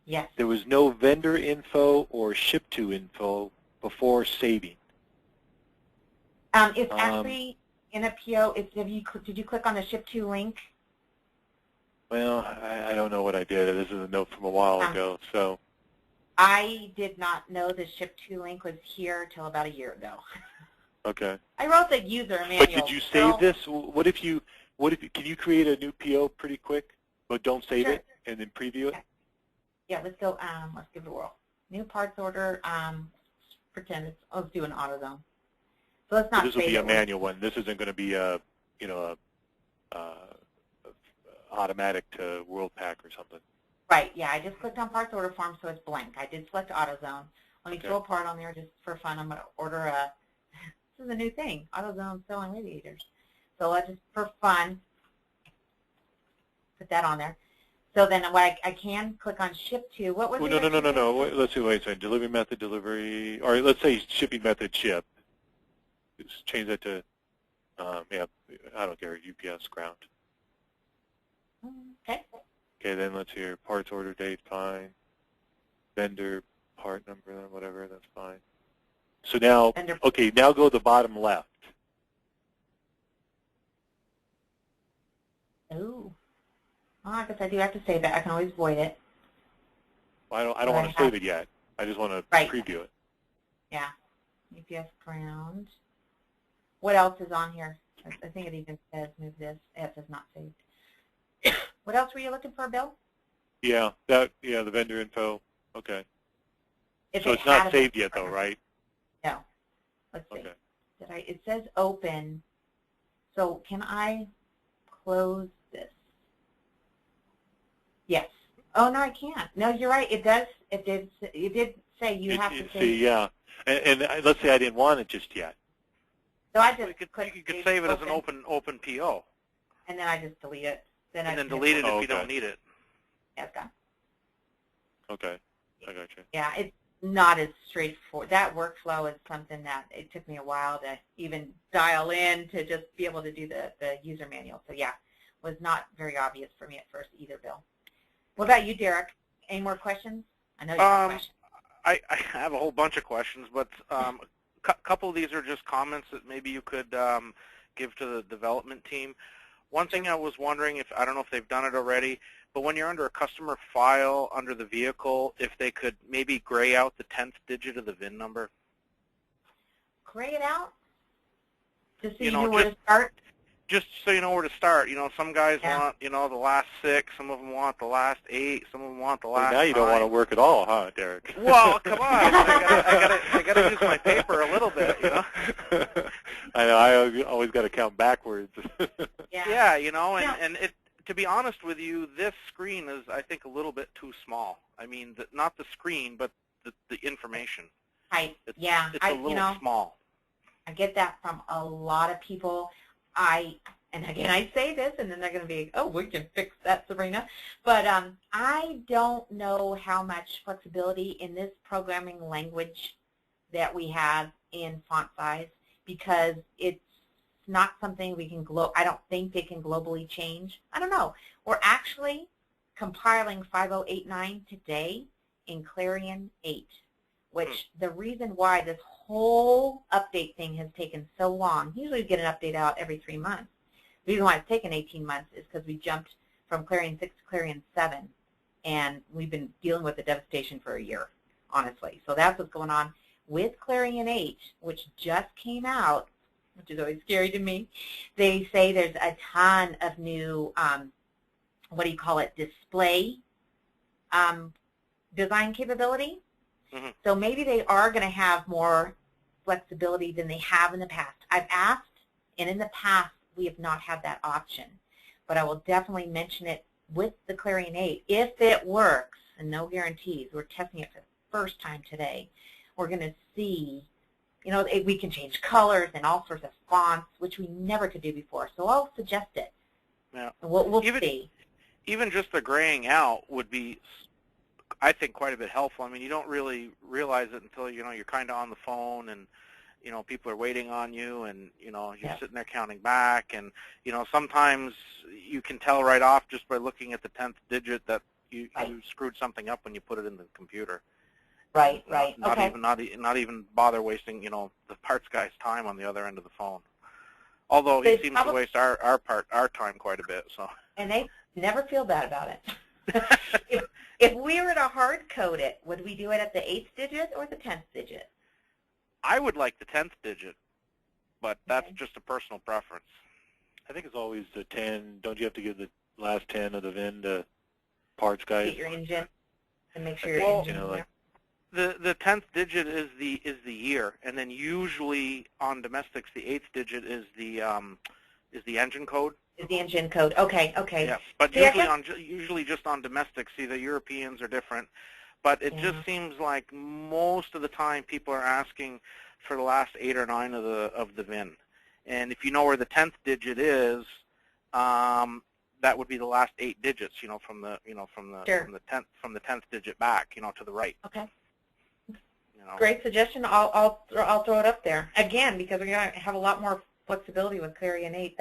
yes, there was no vendor info or ship to info before saving. It's actually in a PO. Did you click on the ship to link? Well, I don't know what I did. This is a note from a while ago. So I did not know the ship to link was here till about a year ago. Okay. I wrote the user manual. But did you save this? What if can you create a new PO pretty quick, but don't save it and then preview it? Yeah, let's go. Let's give it a whirl. New parts order. Pretend let's do an AutoZone. So let's not. So this will be a manual one. This isn't going to be a automatic to WorldPack or something. Right. Yeah, I just clicked on parts order form, so it's blank. I did select AutoZone. Let me throw a part on there just for fun. I'm going to order a. This is a new thing. AutoZone selling radiators. So let's just for fun put that on there. So then what I can click on ship to. What was it? No. Let's see. Wait a second. Delivery method, delivery. Or let's say shipping method, ship. Just change that to, I don't care, UPS ground. Okay. Okay, then let's hear parts order date, fine. Vendor, part number, whatever, that's fine. So now, now go to the bottom left. Oh. Well, I guess I do have to save it. I can always void it. Well, I don't want to save it yet. I just want to preview it. Yeah. UPS ground. What else is on here? I think it even says move this. It says not saved. What else were you looking for, Bill? Yeah, the vendor info. Okay. So it's not saved yet, though, right? No. Let's see. Okay. It says open. So can I close this? Yes. Oh no, I can't. No, you're right. It does. It did say you have to save. See, yeah. And let's say I didn't want it just yet. So I just you could save it as an open PO. And then I just delete it. Then delete it if you don't need it. Yeah, it's gone. Okay, I got you. Yeah, it's not as straightforward. That workflow is something that it took me a while to even dial in to just be able to do the user manual. So yeah, was not very obvious for me at first either, Bill. What about you, Derek? Any more questions? I know you have questions. I have a whole bunch of questions, but a couple of these are just comments that maybe you could give to the development team. One thing I was wondering, I don't know if they've done it already, but when you're under a customer file under the vehicle, if they could maybe gray out the 10th digit of the VIN number. Gray it out? Just so you know where to start? Just so you know where to start. Some guys want, the last 6. Some of them want the last 8. Some of them want the last 9. Now you don't want to work at all, huh, Derek? Well, come on. I gotta use my paper a little bit, I know. I always got to count backwards. Yeah, and to be honest with you, this screen is, I think, a little bit too small. I mean, not the screen, but the information. Right. It's a little small. I get that from a lot of people. I and again, I say this, and then they're going to be, oh, we can fix that, Sabrina. But I don't know how much flexibility in this programming language that we have in font size, because it's not something we can I don't think they can globally change. I don't know. We're actually compiling 5089 today in Clarion 8, which the reason why this whole update thing has taken so long, usually we get an update out every 3 months. The reason why it's taken 18 months is because we jumped from Clarion 6 to Clarion 7, and we've been dealing with the devastation for a year, honestly. So that's what's going on. With Clarion 8, which just came out, which is always scary to me, they say there's a ton of new, what do you call it, display design capability. Mm-hmm. So maybe they are going to have more flexibility than they have in the past. I've asked, and in the past, we have not had that option. But I will definitely mention it with the Clarion 8. If it works, and no guarantees, we're testing it for the first time today, we're going to see, you know, we can change colors and all sorts of fonts, which we never could do before. So I'll suggest it. Yeah. And we'll see. Even just the graying out would be, I think, quite a bit helpful. I mean, you don't really realize it until, you know, you're kind of on the phone and, you know, people are waiting on you and, you know, you're sitting there counting back. And, you know, sometimes you can tell right off just by looking at the 10th digit that you screwed something up when you put it in the computer. Right. Not even bother wasting, you know, the parts guy's time on the other end of the phone. Although he seems to waste our time quite a bit. So. And they never feel bad about it. If we were to hard code it, would we do it at the 8th digit or the 10th digit? I would like the 10th digit, but that's just a personal preference. I think it's always the 10. Don't you have to give the last 10 of the VIN to parts guys? Get your engine and make sure your engine is there. The 10th digit is the year, and then usually on domestics the 8th digit is the engine code. Is the engine code? Okay. Yeah, but usually just on domestics. See, the Europeans are different, but it just seems like most of the time people are asking for the last 8 or 9 of the VIN, and if you know where the 10th digit is, that would be the last 8 digits. You know, from the 10th digit back. You know, to the right. Okay. You know. Great suggestion. I'll throw it up there again because we're going to have a lot more flexibility with Clarion 8.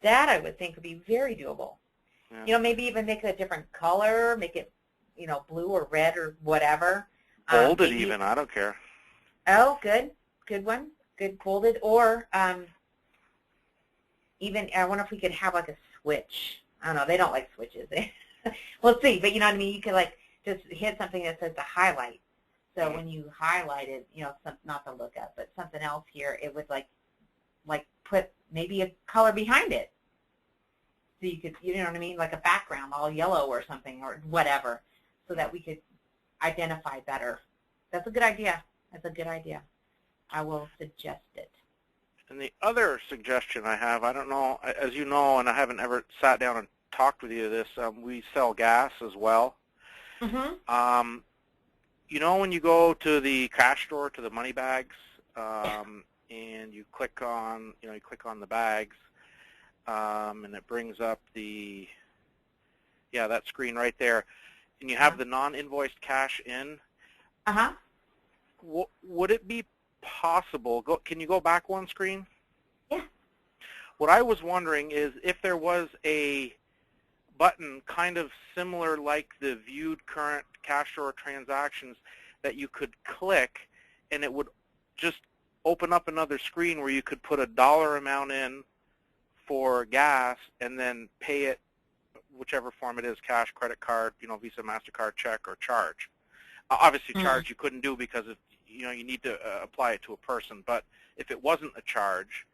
That I would think would be very doable. Yeah. You know, maybe even make it a different color, make it, you know, blue or red or whatever. Bolded even, I don't care. Oh, good one, good bolded. Or even, I wonder if we could have like a switch. I don't know, they don't like switches. We'll see, but you know what I mean? You could like just hit something that says to highlight. So when you highlight it, you know, not the lookup, but something else here, it would like put maybe a color behind it. So you could, you know what I mean, like a background all yellow or something or whatever, so that we could identify better. That's a good idea. That's a good idea. I will suggest it. And the other suggestion I have, I don't know, as you know, and I haven't ever sat down and talked with you this, we sell gas as well. Mm-hmm. You know, when you go to the cash store, to the money bags, and you click on, the bags, and it brings up that screen right there, and you have the non-invoiced cash in. Uh-huh. Would it be possible, can you go back one screen? Yeah. What I was wondering is if there was a button kind of similar like the viewed current cash store transactions that you could click, and it would just open up another screen where you could put a dollar amount in for gas and then pay it whichever form it is, cash, credit card, Visa, MaxxTraxx, check, or charge. Obviously charge you couldn't do because you need to apply it to a person, but if it wasn't a charge,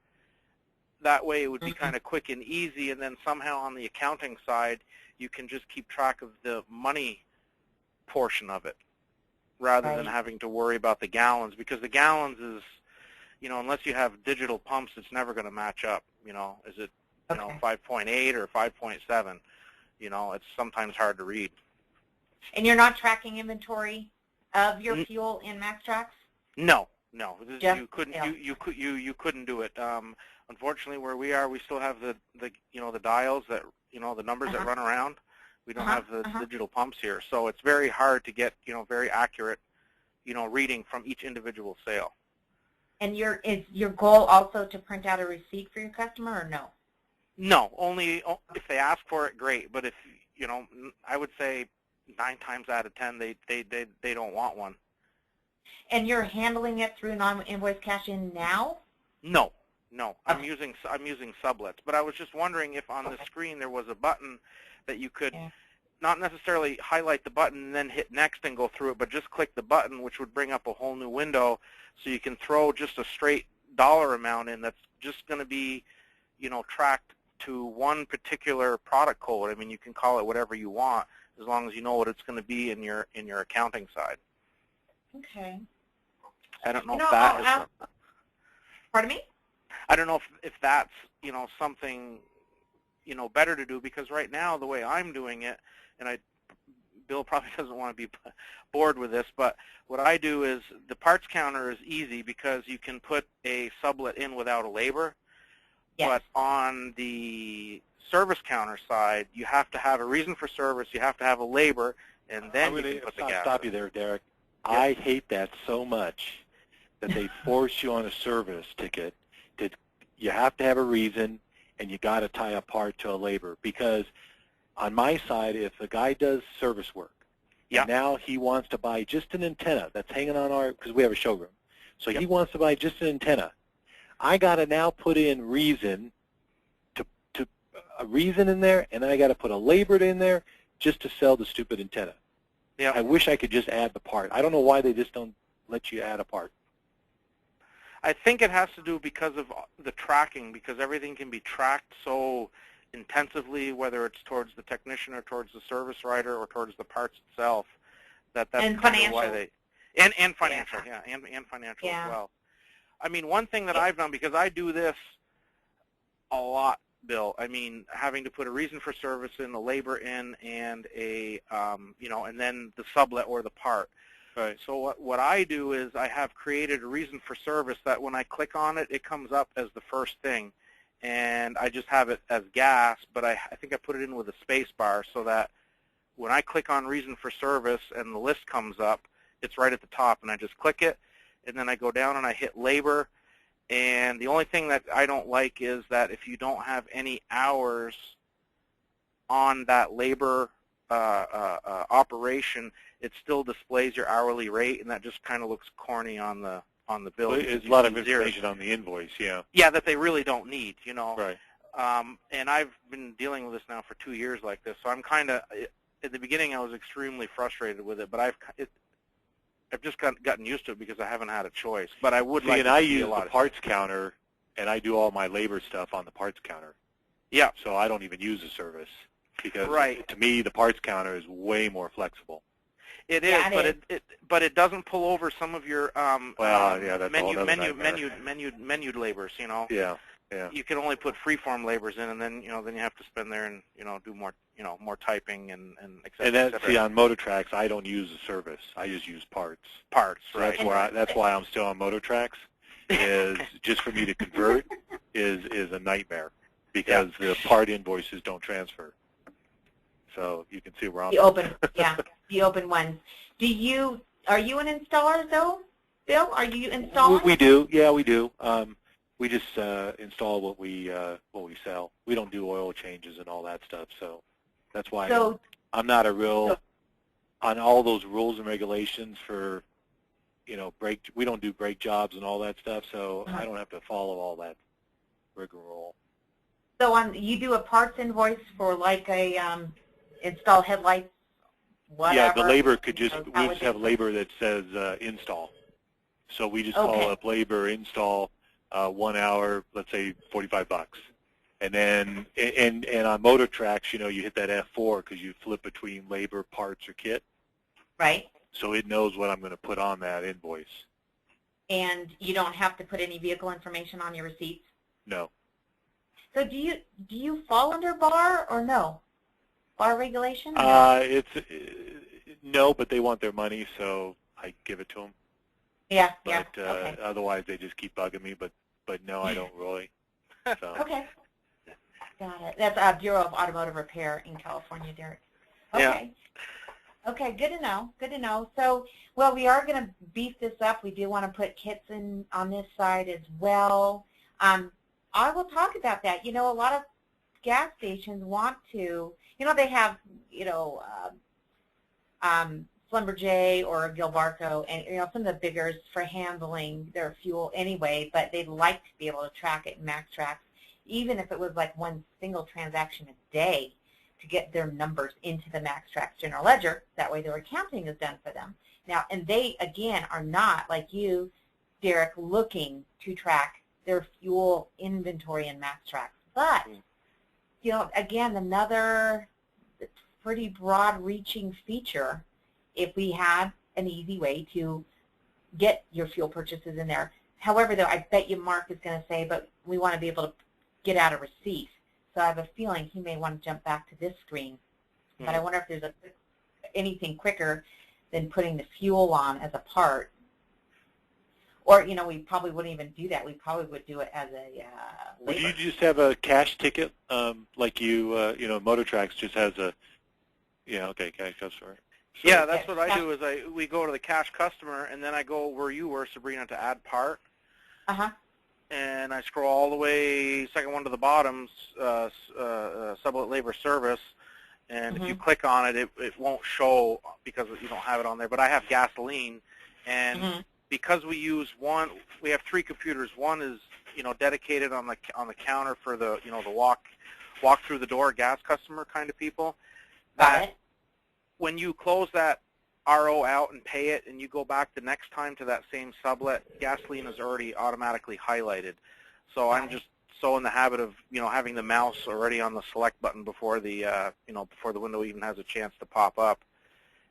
that way it would be kind of quick and easy, and then somehow on the accounting side you can just keep track of the money portion of it rather than having to worry about the gallons, because the gallons is, unless you have digital pumps, it's never going to match up. Is it 5.8 or 5.7? It's sometimes hard to read. And you're not tracking inventory of your fuel in MaxxTraxx? No, No, Just you couldn't. sales. You couldn't do it. Unfortunately, where we are, we still have the the dials that the numbers that run around. We don't have the digital pumps here, so it's very hard to get very accurate reading from each individual sale. And is your goal also to print out a receipt for your customer, or no? No, only if they ask for it, great. But if I would say 9 times out of 10 they don't want one. And you're handling it through non-invoice cash-in now? No. Okay. I'm using sublets. But I was just wondering if on the screen there was a button that you could not necessarily highlight the button and then hit next and go through it, but just click the button, which would bring up a whole new window, so you can throw just a straight dollar amount in that's just going to be tracked to one particular product code. I mean, you can call it whatever you want as long as you know what it's going to be in your accounting side. Okay. I don't know if that is. Pardon me? I don't know if that's something better to do, because right now the way I'm doing it, and Bill probably doesn't want to be bored with this, but what I do is the parts counter is easy because you can put a sublet in without a labor. Yes. But on the service counter side, you have to have a reason for service, you have to have a labor, and then you can put the gas. I'll stop you there, Derek. Yep. I hate that so much that they force you on a service ticket. You have to have a reason, and you got to tie a part to a labor. Because on my side, if a guy does service work, and now he wants to buy just an antenna that's hanging on because we have a showroom, so he wants to buy just an antenna. I got to now put in reason, a reason in there, and then I got to put a labor in there just to sell the stupid antenna. Yeah. I wish I could just add the part. I don't know why they just don't let you add a part. I think it has to do because of the tracking, because everything can be tracked so intensively, whether it's towards the technician or towards the service writer or towards the parts itself. That's kind of why they and financial, and financial as well. I mean, one thing that I've done, because I do this a lot, Bill. I mean, having to put a reason for service in, a labor in, and a and then the sublet or the part. Right. So what I do is I have created a reason for service that when I click on it, it comes up as the first thing, and I just have it as gas, but I think I put it in with a space bar so that when I click on reason for service and the list comes up, it's right at the top, and I just click it, and then I go down and I hit labor. And the only thing that I don't like is that if you don't have any hours on that labor operation, it still displays your hourly rate, and that just kind of looks corny on the bill. Well, it's a lot of information on the invoice, Yeah, that they really don't need, Right. And I've been dealing with this now for 2 years like this, so I'm kind of, at the beginning I was extremely frustrated with it, but I've just gotten used to it because I haven't had a choice. But I would like to see I use the parts counter, and I do all my labor stuff on the parts counter. Yeah. So I don't even use a service because to me the parts counter is way more flexible. It is, but it doesn't pull over some of your that's menued labors. Yeah. You can only put freeform labors in, and then then you have to spend there and do more typing and etc. And see, on MaxxTraxx, I don't use a service. I just use parts. So right. That's why I'm still on MaxxTraxx. Is just for me to convert is a nightmare because the part invoices don't transfer. So you can see where I'm. The open ones. Are you an installer though, Bill? Are you installing? We do. Yeah, we do. We just install what we sell. We don't do oil changes and all that stuff. So that's why I'm not a real on all those rules and regulations for brake. We don't do brake jobs and all that stuff. So I don't have to follow all that rigmarole. So you do a parts invoice for like a install headlights, whatever? Yeah, the labor we just have labor that says install. So we just call up labor install 1 hour, let's say $45. And then and on MaxxTraxx, you hit that F4 because you flip between labor, parts, or kit. Right. So it knows what I'm going to put on that invoice. And you don't have to put any vehicle information on your receipts? No. So do you fall under bar or no? Bar regulation? No, but they want their money, so I give it to them. Yeah, but yeah, okay. otherwise they just keep bugging me. But no, I don't really. So. Okay, got it. That's Bureau of Automotive Repair in California, Derek. Okay. Yeah. Okay, good to know. Good to know. So, well, we are going to beef this up. We do want to put kits in on this side as well. I will talk about that. You know, a lot of gas stations want to, you know, they have, you know, Schlumberger or Gilbarco and, you know, some of the biggers for handling their fuel anyway, but they'd like to be able to track it in MaxxTraxx, even if it was like one single transaction a day, to get their numbers into the MaxxTraxx general ledger. That way their accounting is done for them. Now, and they, again, are not, like you, Derek, looking to track their fuel inventory in MaxxTraxx. But, you know, again, another pretty broad-reaching feature if we had an easy way to get your fuel purchases in there. However, though, I bet you Mark is going to say, but we want to be able to get out a receipt. So I have a feeling he may want to jump back to this screen. But I wonder if there's anything quicker than putting the fuel on as a part. Or, you know, we probably wouldn't even do that. We probably would do it as a Would labor. you just have a cash ticket, like you know, MaxxTraxx just has a, yeah, okay, cash customer. So, yeah, that's what I do. Is we go to the cash customer, and then I go where you were, Sabrina, to add part. And I scroll all the way, second one to the bottom, sublet labor service, and if you click on it, it won't show because you don't have it on there. But I have gasoline, and because we use one, we have 3 computers. One is, you know, dedicated on the counter for the, you know, the walk through the door gas customer kind of people. Got it. When you close that RO out and pay it, and you go back the next time to that same sublet, gasoline is already automatically highlighted. So I'm just so in the habit of, you know, having the mouse already on the select button before the, you know, before the window even has a chance to pop up,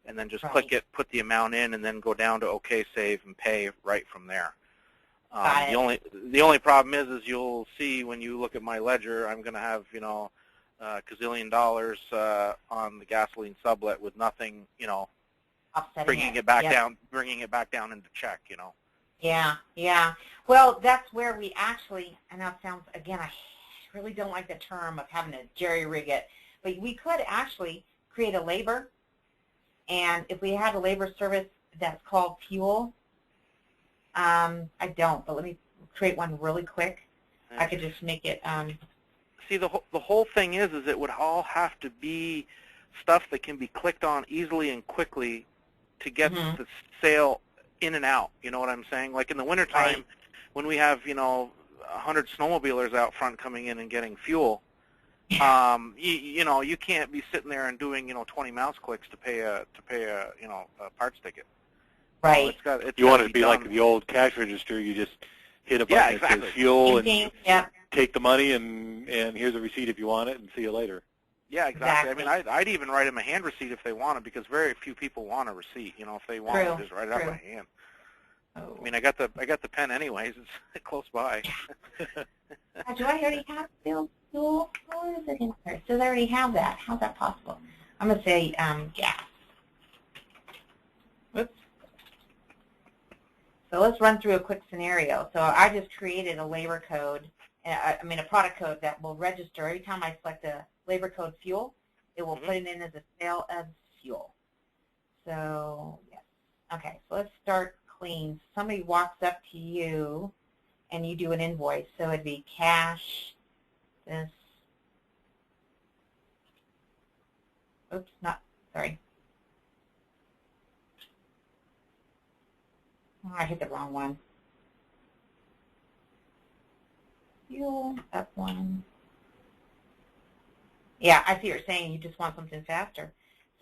and then just click it, put the amount in, and then go down to OK, save, and pay right from there. The only problem is you'll see when you look at my ledger, I'm going to have, you know, gazillion dollars on the gasoline sublet with nothing, you know, bringing it back down into check, you know. Yeah, yeah. Well, that's where we actually, and that sounds, again, I really don't like the term of having to jerry-rig it, but we could actually create a labor, and if we had a labor service that's called fuel, I don't, but let me create one really quick. I could just make it. See, the whole thing is it would all have to be stuff that can be clicked on easily and quickly to get the sale in and out. You know what I'm saying? Like in the wintertime, when we have, you know, 100 snowmobilers out front coming in and getting fuel, you know, you can't be sitting there and doing, you know, 20 mouse clicks to pay a you know, a parts ticket. Right. You want it to be like the old cash register. You just hit a button that says fuel and take the money, and here's a receipt if you want it, and see you later. Yeah, exactly. I mean, I'd even write them a hand receipt if they wanted, because very few people want a receipt. You know, if they want it, just write it out by hand. I mean, I got the pen anyways. It's close by. Do I already have fuel? Where is it in there? It says I already have that. How's that possible? I'm going to say gas. Whoops. So let's run through a quick scenario. So I just created a labor code, a product code that will register every time I select a labor code fuel. It will put it in as a sale of fuel. So, yes. Okay, so let's start clean. Somebody walks up to you and you do an invoice. So it'd be cash, this, sorry. Oh, I hit the wrong one. Fuel, F1. Yeah, I see what you're saying. You just want something faster.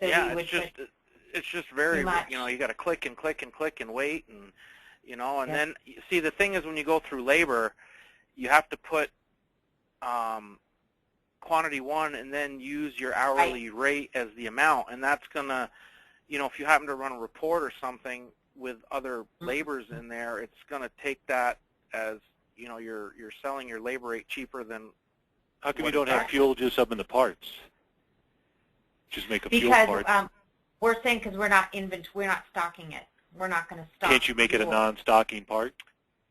So yeah, it's just very, you know, you got to click and click and click and wait, and you know, and then see the thing is when you go through labor, you have to put quantity 1 and then use your hourly rate as the amount, and that's gonna, you know, if you happen to run a report or something with other laborers in there, it's gonna take that as, you know, you're selling your labor rate cheaper than. How come you don't have fuel just up in the parts? Just make a fuel part. Because we're saying because we're not stocking it. we're not going to stock. Can't you make it a non-stocking part?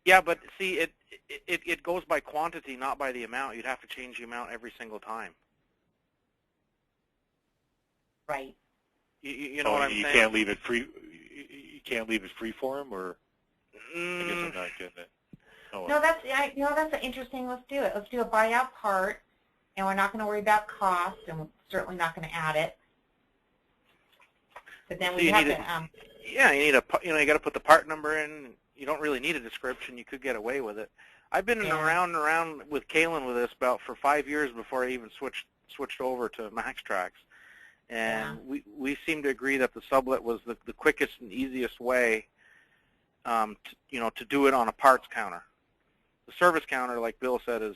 Yeah, but see, it goes by quantity, not by the amount. You'd have to change the amount every single time. Right. You know what I'm saying? You can't leave it free. You can't leave it free for him, or I guess I'm not getting it. Oh, well. No, that's an interesting. Let's do it. Let's do a buyout part, and we're not going to worry about cost, and we're certainly not going to add it. But then we have to. Yeah, you got to put the part number in. You don't really need a description. You could get away with it. I've been around and around with Kaylin with this about for 5 years before I even switched over to MaxxTraxx, and we seem to agree that the sublet was the quickest and easiest way, to do it on a parts counter. The service counter, like Bill said, is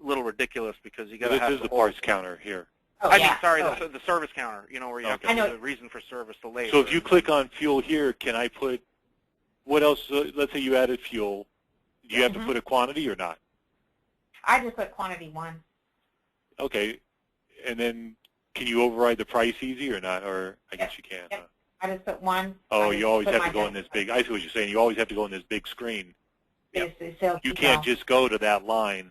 a little ridiculous because you got to have. This is the parts counter here. Oh, I mean, sorry, the service counter. Where you have to know the reason for service, the labor. So if you click on fuel here, can I put what else? Let's say you added fuel. Do you have to put a quantity or not? I just put quantity 1. Okay, and then can you override the price easy or not? Or I guess you can. Yep. Huh? I just put 1. Oh, you always have to go in this big. I see what you're saying. You always have to go in this big screen. Yep. You can't just go to that line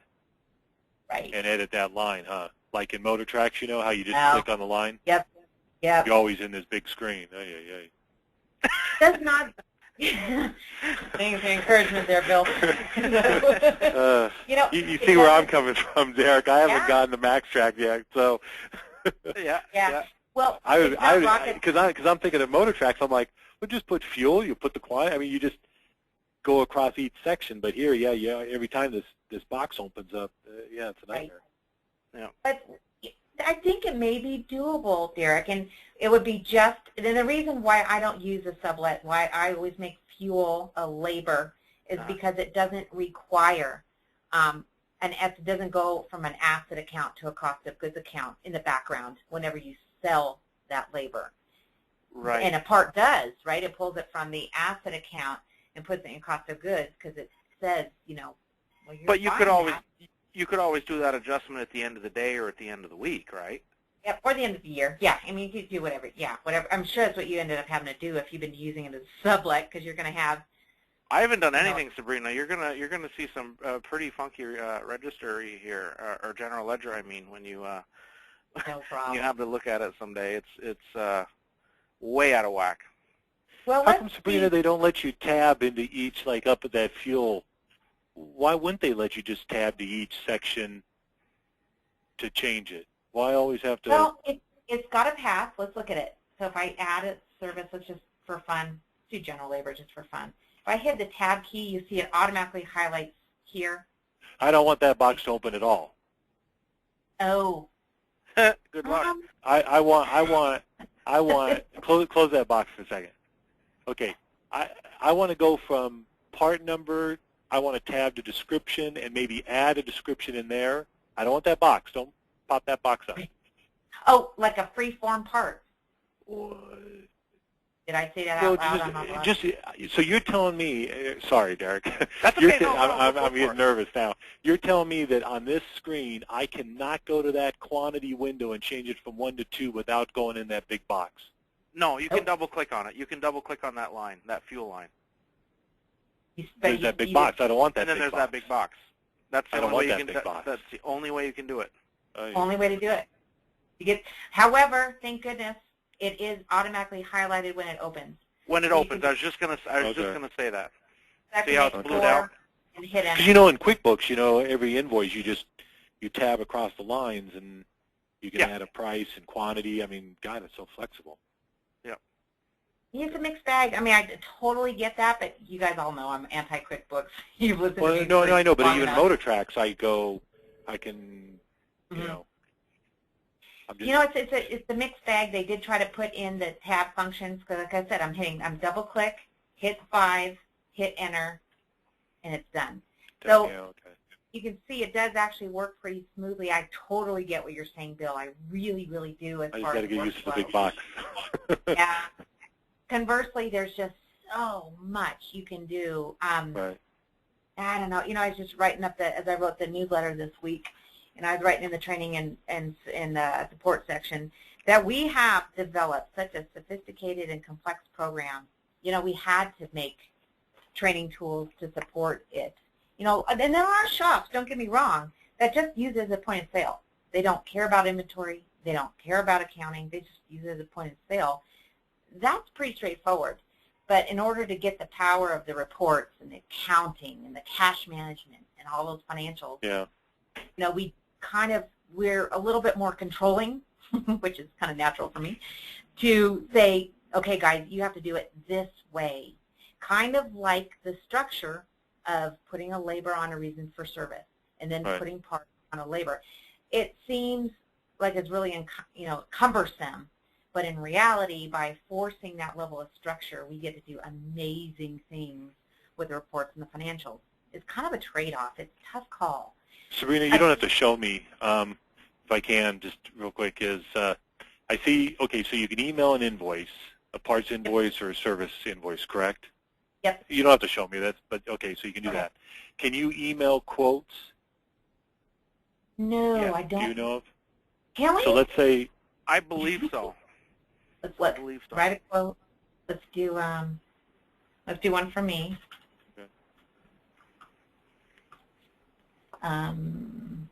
and edit that line, huh? Like in MaxxTraxx, how you just click on the line? Yep. You're always in this big screen. That's not. Thanks for encouragement there, Bill. You see where I'm coming from, Derek. I haven't gotten to MaxxTraxx yet, so. Yeah. Well, because I'm thinking of MaxxTraxx, I'm like, well, just put fuel. You put the quantity. I mean, you just go across each section. But here, every time this box opens up, it's a nightmare. Yeah. But I think it may be doable, Derek, and it would be just. Then the reason why I don't use a sublet, why I always make fuel a labor, is because it doesn't require it doesn't go from an asset account to a cost of goods account in the background whenever you sell that labor. Right. And a part does, right? It pulls it from the asset account and puts it in cost of goods because it says, well, you're But you could always that. You could always do that adjustment at the end of the day or at the end of the week, right? Yep, or the end of the year. Yeah, I mean, you could do whatever. Yeah, whatever. I'm sure that's what you ended up having to do if you've been using it as a sublet because you're going to have. I haven't done anything, Sabrina. You're gonna see some pretty funky register here, or general ledger. I mean, when you No problem. you have to look at it someday. It's way out of whack. Well, how come, Sabrina, they don't let you tab into each, like up at that fuel? Why wouldn't they let you just tab to each section to change it? Why always have to? Well, it's got a path. Let's look at it. So if I add a service, let's just for fun, let's do general labor just for fun. If I hit the tab key, you see it automatically highlights here. I don't want that box to open at all. Oh. Good luck. I want close that box for a second. Okay, I want to go from part number. I want to tab to description and maybe add a description in there. I don't want that box. Don't pop that box up. Oh, like a free-form part. Did I say that out loud? So you're telling me, sorry, Derek. That's okay. I'm getting nervous now. You're telling me that on this screen, I cannot go to that quantity window and change it from 1 to 2 without going in that big box? No, you can double-click on it. You can double-click on that line, that fuel line. There's that big box. I don't want that big box. And then there's that big box. That's the only way you can. That's the only way you can do it. Only way to do it. However, thank goodness, it is automatically highlighted when it opens. When it opens, I was just gonna say that. See how it's blued out? And hit enter. Because in QuickBooks, every invoice you tab across the lines and you can add a price and quantity. I mean, God, it's so flexible. Yep. It's a mixed bag. I mean, I totally get that, but you guys all know I'm anti-QuickBooks. You've listened to me. No, I know, but even MaxxTraxx, I can, it's a mixed bag. They did try to put in the tab functions because, like I said, I'm double-click, hit 5, hit enter, and it's done. So you can see it does actually work pretty smoothly. I totally get what you're saying, Bill. I really, really do. I just got to get used to the big box. Yeah. Conversely, there's just so much you can do. Right. I don't know. I was just writing up as I wrote the newsletter this week, and I was writing in the training and in the support section that we have developed such a sophisticated and complex program, we had to make training tools to support it. And there are shops, don't get me wrong, that just use it as a point of sale. They don't care about inventory. They don't care about accounting. They just use it as a point of sale. That's pretty straightforward. But in order to get the power of the reports and the accounting and the cash management and all those financials, we're a little bit more controlling, which is kind of natural for me, to say, okay, guys, you have to do it this way. Kind of like the structure of putting a labor on a reason for service and then putting parts on a labor. It seems like it's really, cumbersome, but in reality, by forcing that level of structure, we get to do amazing things with the reports and the financials. It's kind of a trade-off. It's a tough call. Sabrina, you don't have to show me, if I can, just real quick, I see, okay, so you can email an invoice, a parts invoice or a service invoice, correct? Yep. You don't have to show me that, but okay, so you can do that. Can you email quotes? No, I don't. Do you know of? Can we? So let's say. I believe so. Let's write a quote. Let's do one for me. Okay. And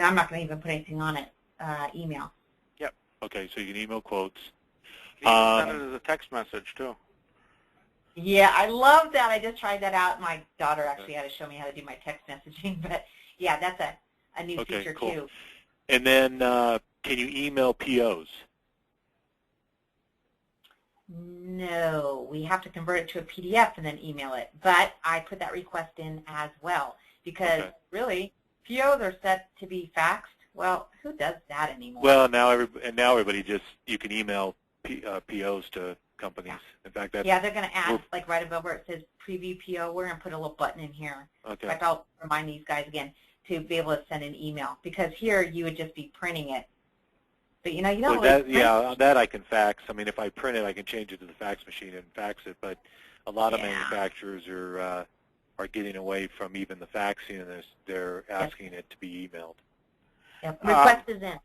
I'm not going to even put anything on it. Email. Yep. Okay, so you can email quotes. You can send it as a text message too. Yeah, I love that. I just tried that out. My daughter actually had to show me how to do my text messaging, but yeah, that's a new feature cool. too. And then can you email POs? No, we have to convert it to a PDF and then email it. But I put that request in as well because really POs are set to be faxed. Well, who does that anymore? Well, now everybody just, you can email POs to companies. In fact, that's, they're going to add, like right above where it says preview PO, we're going to put a little button in here. Okay. In fact, I'll remind these guys again to be able to send an email because here you would just be printing it. But you don't really on that I can fax. I mean, if I print it, I can change it to the fax machine and fax it. But a lot of manufacturers are getting away from even the faxing, and they're asking it to be emailed. Yep. Request is in.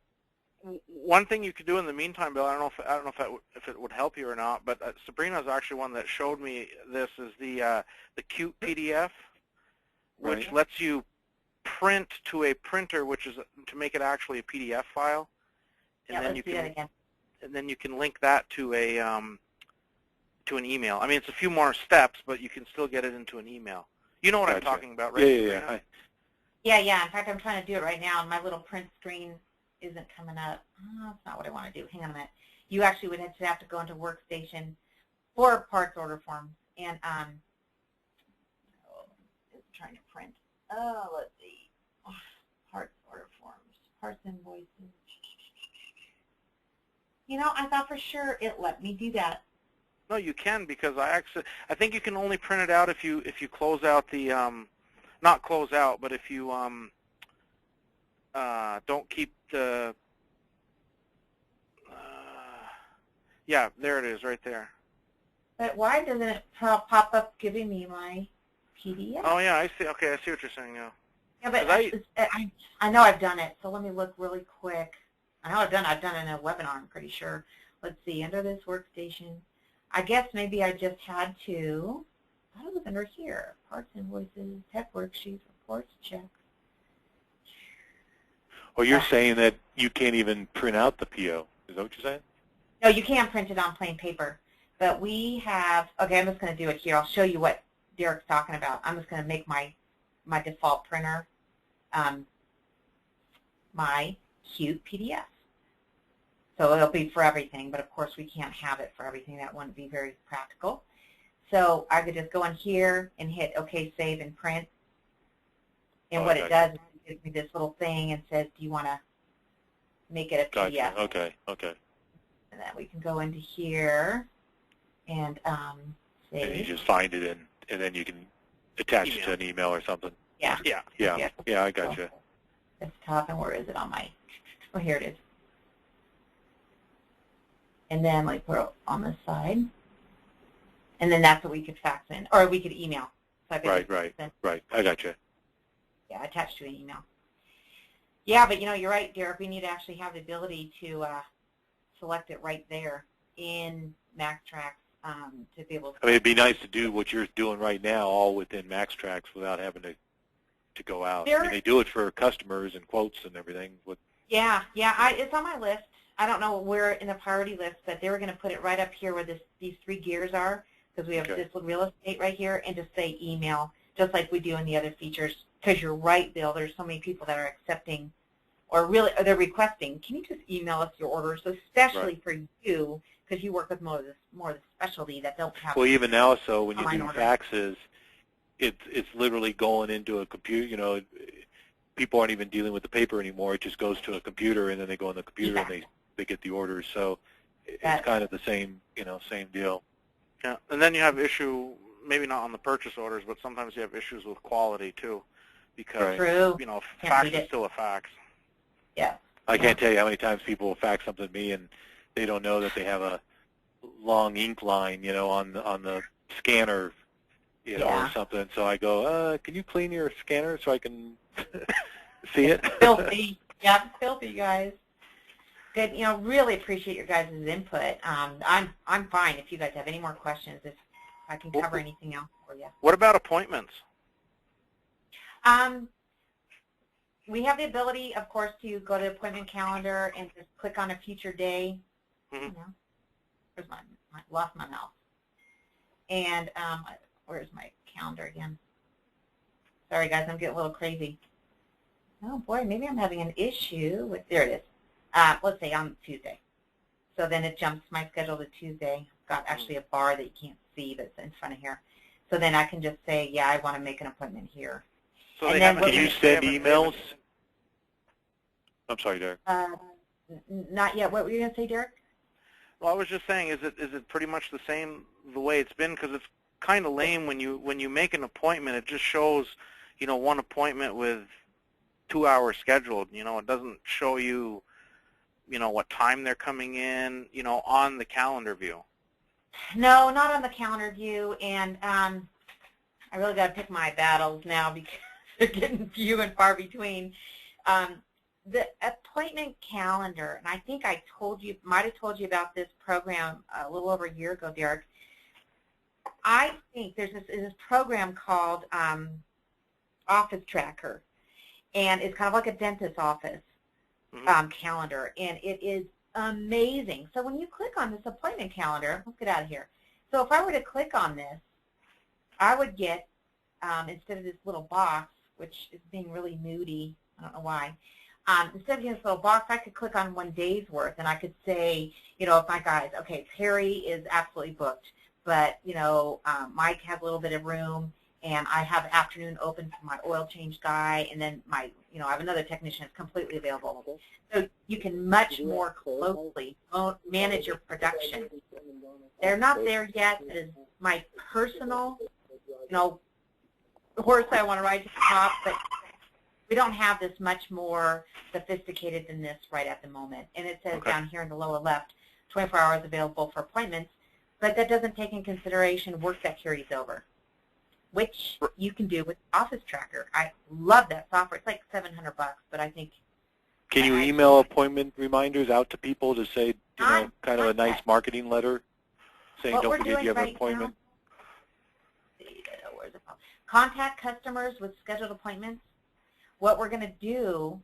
One thing you could do in the meantime, Bill, I don't know if it would help you or not, but Sabrina's actually one that showed me this, is the Qt PDF, which lets you print to a printer, which is to make it actually a PDF file. And then let's do that again. And then you can link that to an email. I mean, it's a few more steps, but you can still get it into an email. You know what I'm talking about, right? Yeah. In fact, I'm trying to do it right now, and my little print screen isn't coming up. Oh, that's not what I want to do. Hang on a minute. You actually would have to go into Workstation for parts order forms, and it's trying to print. Oh, let's see. Parts order forms, parts invoices. I thought for sure it let me do that. No, you can, because I think you can only print it out if you close out the not close out, but if you don't keep the there it is, right there. But why doesn't it pop up giving me my PDF? Oh yeah, I see. Okay, I see what you're saying now. Yeah, but I know I've done it. So let me look really quick. I know I've done it in a webinar, I'm pretty sure. Let's see, under this workstation. I guess maybe I just had to, I thought it was under here. Parts invoices, tech worksheets, reports, checks. Well, you're saying that you can't even print out the PO. Is that what you're saying? No, you can print it on plain paper. But we have, okay, I'm just going to do it here. I'll show you what Derek's talking about. I'm just going to make my default printer my Qt PDF. So it'll be for everything, but of course we can't have it for everything. That wouldn't be very practical. So I could just go in here and hit OK, save, and print. And what it does is it gives me this little thing and says, do you want to make it a PDF? Okay. And then we can go into here and save. And you just find it and then you can attach it to an email or something. Yeah, I gotcha. Desktop, and where is it on my, oh, here it is. And then like put it on this side. And then that's what we could fax in, or we could email. So I could right. I gotcha. Yeah, attached to an email. Yeah, but you're right, Derek. We need to actually have the ability to select it right there in MaxxTraxx to be able to. I mean, it'd be nice to do what you're doing right now, all within MaxxTraxx, without having to go out. I mean, they do it for customers and quotes and everything. Yeah, it's on my list. I don't know where in the priority list, but they were going to put it right up here where these 3 gears are, because we have this real estate right here, and just say email, just like we do in the other features. Because you're right, Bill, there's so many people that are accepting, or they're requesting, can you just email us your orders, especially for you, because you work with more of the specialty that don't have. Well, even now, so when you do orders. faxes, it's literally going into a computer. You know, people aren't even dealing with the paper anymore. It just goes to a computer, and then they go on the computer and they get the orders. So it's kind of the same, same deal. Yeah, and then you have issue, maybe not on the purchase orders, but sometimes you have issues with quality too, because fax is still a fax. Yeah. I can't tell you how many times people will fax something to me and they don't know that they have a long ink line, on the scanner, or something. So I go, can you clean your scanner so I can see it? Filthy. Yeah, filthy, guys. Good. Really appreciate your guys' input. I'm fine if you guys have any more questions, if I can cover anything else for you. What about appointments? We have the ability, of course, to go to the appointment calendar and just click on a future day. Where's lost my mouse. And where's my calendar again? Sorry, guys, I'm getting a little crazy. Oh, boy, maybe I'm having an issue with, there it is. Let's say on Tuesday. So then it jumps my schedule to Tuesday. I've got actually a bar that you can't see that's in front of here. So then I can just say, yeah, I want to make an appointment here. So and then can you send emails? I'm sorry, Derek. Not yet. What were you going to say, Derek? Well, I was just saying, is it pretty much the same the way it's been? Because it's kind of lame when you make an appointment. It just shows, one appointment with 2 hours scheduled. It doesn't show you, what time they're coming in, on the calendar view. No, not on the calendar view. And I really got to pick my battles now because they're getting few and far between. The appointment calendar, and I think I might have told you about this program a little over a year ago, Derek. I think there's this program called Office Tracker, and it's kind of like a dentist's office calendar, and it is amazing. So when you click on this appointment calendar, let's get out of here. So if I were to click on this, I would get, instead of this little box, which is being really moody, I don't know why, instead of getting this little box, I could click on 1 day's worth, and I could say, if my guys, okay, Perry is absolutely booked, but, Mike has a little bit of room, and I have afternoon open for my oil change guy, and then I have another technician that's completely available. So you can much more closely manage your production. They're not there yet. It is my personal, horse I want to ride to the top, but we don't have this much more sophisticated than this right at the moment. And it says down here in the lower left, 24 hours available for appointments, but that doesn't take in consideration work that carries over, which you can do with Office Tracker. I love that software. It's like $700, but I think. Can you email appointment reminders out to people to say, kind of a nice marketing letter saying, don't forget you have an appointment? Where's it? Contact customers with scheduled appointments. What we're going to do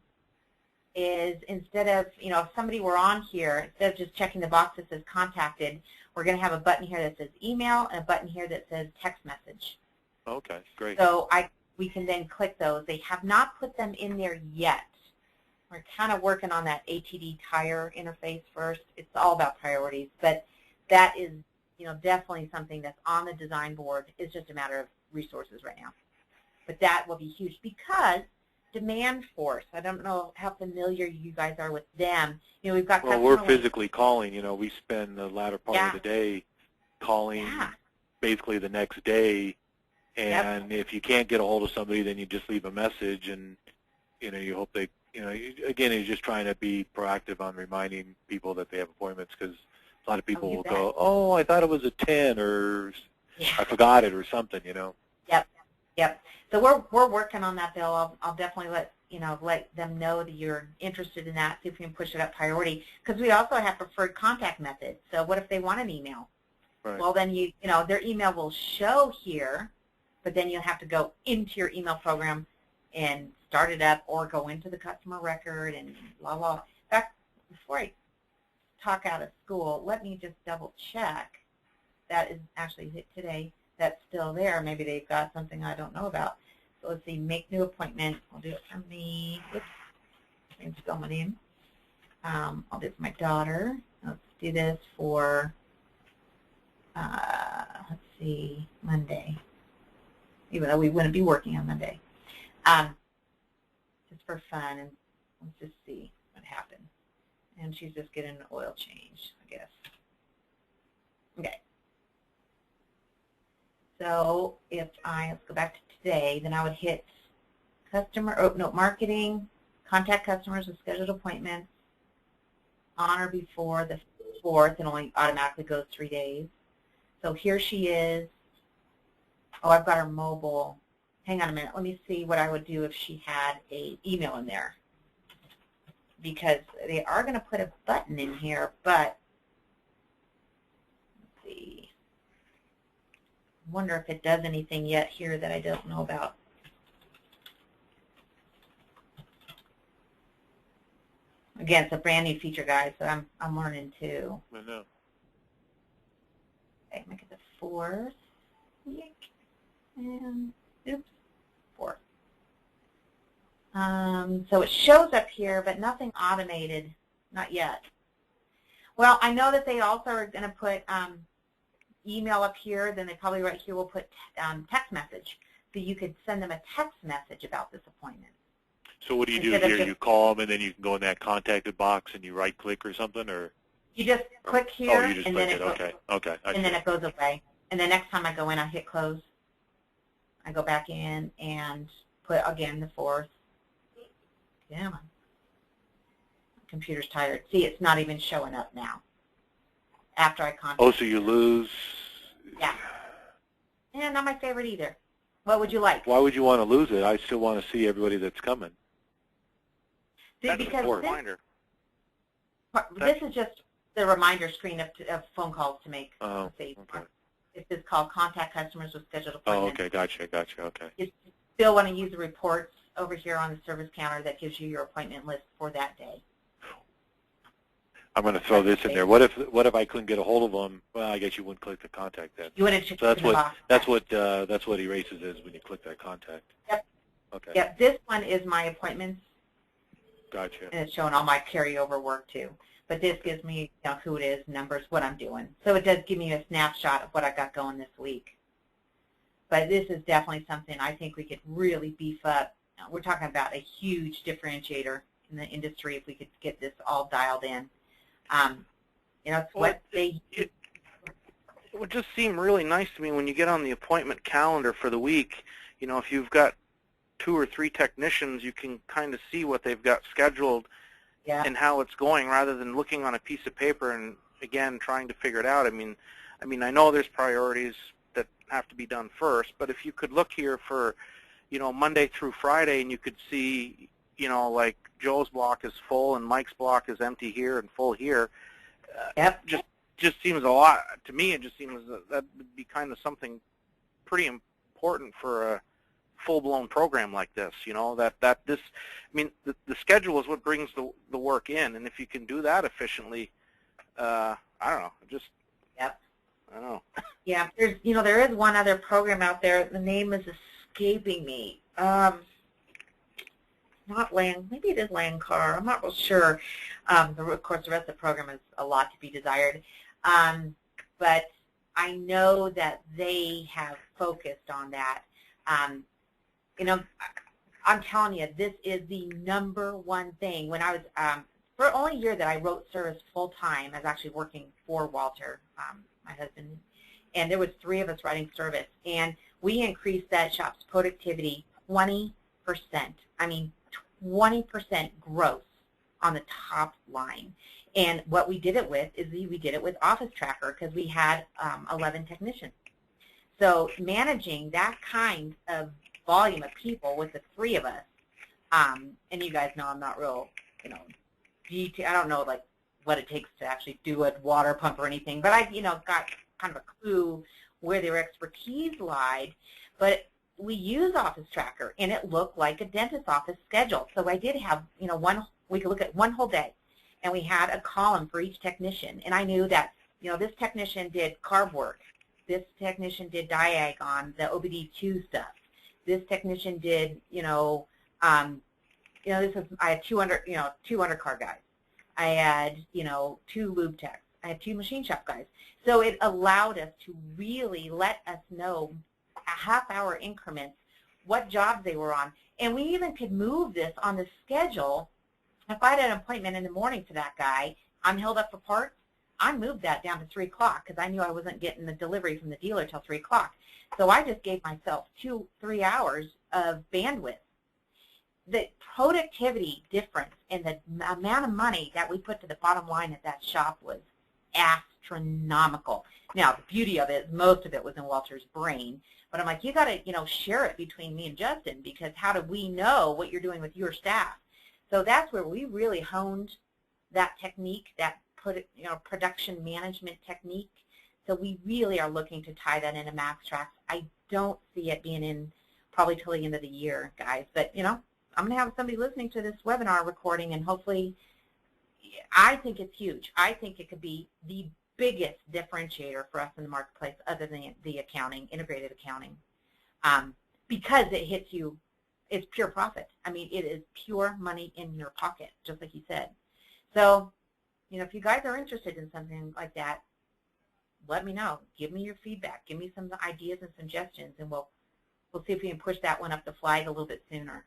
is, instead of, if somebody were on here, instead of just checking the box that says contacted, we're going to have a button here that says email and a button here that says text message. Okay, great. So we can then click those. They have not put them in there yet. We're kind of working on that ATD tire interface first. It's all about priorities, but that is, definitely something that's on the design board. It's just a matter of resources right now. But that will be huge because Demand Force, I don't know how familiar you guys are with them. We've got we're physically calling. We spend the latter part of the day calling basically the next day. And if you can't get a hold of somebody, then you just leave a message, and you hope they, again, you're just trying to be proactive on reminding people that they have appointments, because a lot of people will go, oh, I thought it was at 10, or I forgot it, or something, Yep. So we're working on that, Bill. I'll definitely let them know that you're interested in that. See if we can push it up priority, because we also have preferred contact methods. So what if they want an email? Right. Well, then you know, their email will show here, but then you'll have to go into your email program and start it up or go into the customer record and blah, blah. In fact, before I talk out of school, let me just double check. That is actually hit today. That's still there. Maybe they've got something I don't know about. So let's see, make new appointment. I'll do it from me. Whoops, I didn't spell my name. I'll do it for my daughter. Let's do this for, let's see, Monday. Even though we wouldn't be working on Monday. Just for fun, and let's just see what happened. And she's just getting an oil change, I guess. Okay. So if let's go back to today, then I would hit marketing, contact customers with scheduled appointments on or before the 4th, and only automatically goes 3 days. So here she is. Oh, I've got her mobile. Hang on a minute. Let me see what I would do if she had an email in there. Because they are going to put a button in here, but let's see. I wonder if it does anything yet here that I don't know about. Again, it's a brand new feature, guys, so I'm learning too. I know. Okay, make it the 4th. And oops, 4th. So it shows up here, but nothing automated, not yet. Well, I know that they also are going to put email up here. Then they probably right here will put text message, so you could send them a text message about this appointment. So what do you do here? You call them, and then you can go in that contacted box, and you right-click or something, or? You just click here, you just and click then Okay. And then it goes away. And the next time I go in, I hit close. I go back in and put again the 4th. Yeah, my computer's tired. See, it's not even showing up now. After I contact. Oh, so you lose. Yeah. Yeah, not my favorite either. What would you like? Why would you want to lose it? I still want to see everybody that's coming. That's because a reminder. This is just the reminder screen of phone calls to make. Oh, see. okay. This is called Contact Customers with Scheduled Oh, Appointments. okay, gotcha, okay. You still want to use the reports over here on the service counter that gives you your appointment list for that day. I'm going to throw this in there. What if I couldn't get a hold of them? Well, I guess you wouldn't click the contact then. You wouldn't check so the box. that's what erases is when you click that contact. Yep. Okay. Yep. This one is my appointments. Gotcha. And it's showing all my carryover work too. But this gives me who it is, numbers, what I'm doing. So it does give me a snapshot of what I got going this week. But this is definitely something I think we could really beef up. We're talking about a huge differentiator in the industry if we could get this all dialed in. It's what they... It would just seem really nice to me when you get on the appointment calendar for the week. If you've got 2 or 3 technicians, you can kind of see what they've got scheduled. Yeah. And how it's going, rather than looking on a piece of paper and again trying to figure it out. I mean, I know there's priorities that have to be done first, but if you could look here for, Monday through Friday, and you could see, like Joe's block is full and Mike's block is empty here and full here. Yep. Just seems a lot to me. It just seems that would be kind of something pretty important for a full-blown program like this, the schedule is what brings the work in, and if you can do that efficiently, I don't know, Yep. I don't know. Yeah, there is one other program out there. The name is escaping me. Not maybe it is Landcar. I'm not real sure. Of course, the rest of the program is a lot to be desired, but I know that they have focused on that. I'm telling you, this is the #1 thing. When I was, for only a year that I wrote service full-time, I was actually working for Walter, my husband, and there was 3 of us writing service, and we increased that shop's productivity 20%. I mean, 20% gross on the top line. And what we did it with is we did it with Office Tracker because we had 11 technicians. So managing that kind of volume of people with the 3 of us, and you guys know I'm not real, I don't know like what it takes to actually do a water pump or anything, but I, got kind of a clue where their expertise lied. But we use Office Tracker, and it looked like a dentist's office schedule. So I did have, we could look at one whole day, and we had a column for each technician. And I knew that, this technician did carb work. This technician did diag on the OBD2 stuff. This technician did, I had 200 car guys. I had, 2 lube techs. I had 2 machine shop guys. So it allowed us to really let us know a half-hour increments what jobs they were on. And we even could move this on the schedule. If I had an appointment in the morning for that guy, I'm held up for parts, I moved that down to 3 o'clock because I knew I wasn't getting the delivery from the dealer till 3 o'clock. So I just gave myself 2-3 hours of bandwidth. The productivity difference and the amount of money that we put to the bottom line at that shop was astronomical. Now, the beauty of it is most of it was in Walter's brain, but I'm like, you got to, share it between me and Justin, because how do we know what you're doing with your staff? So that's where we really honed that technique, that production management technique. So we really are looking to tie that into MaxxTraxx. I don't see it being in probably till the end of the year, guys, but, I'm going to have somebody listening to this webinar recording, and hopefully, I think it's huge. I think it could be the biggest differentiator for us in the marketplace other than the accounting, integrated accounting, because it hits you, it's pure profit. I mean, it is pure money in your pocket, just like you said. So, if you guys are interested in something like that, let me know. Give me your feedback. Give me some ideas and suggestions, and we'll see if we can push that one up the flag a little bit sooner.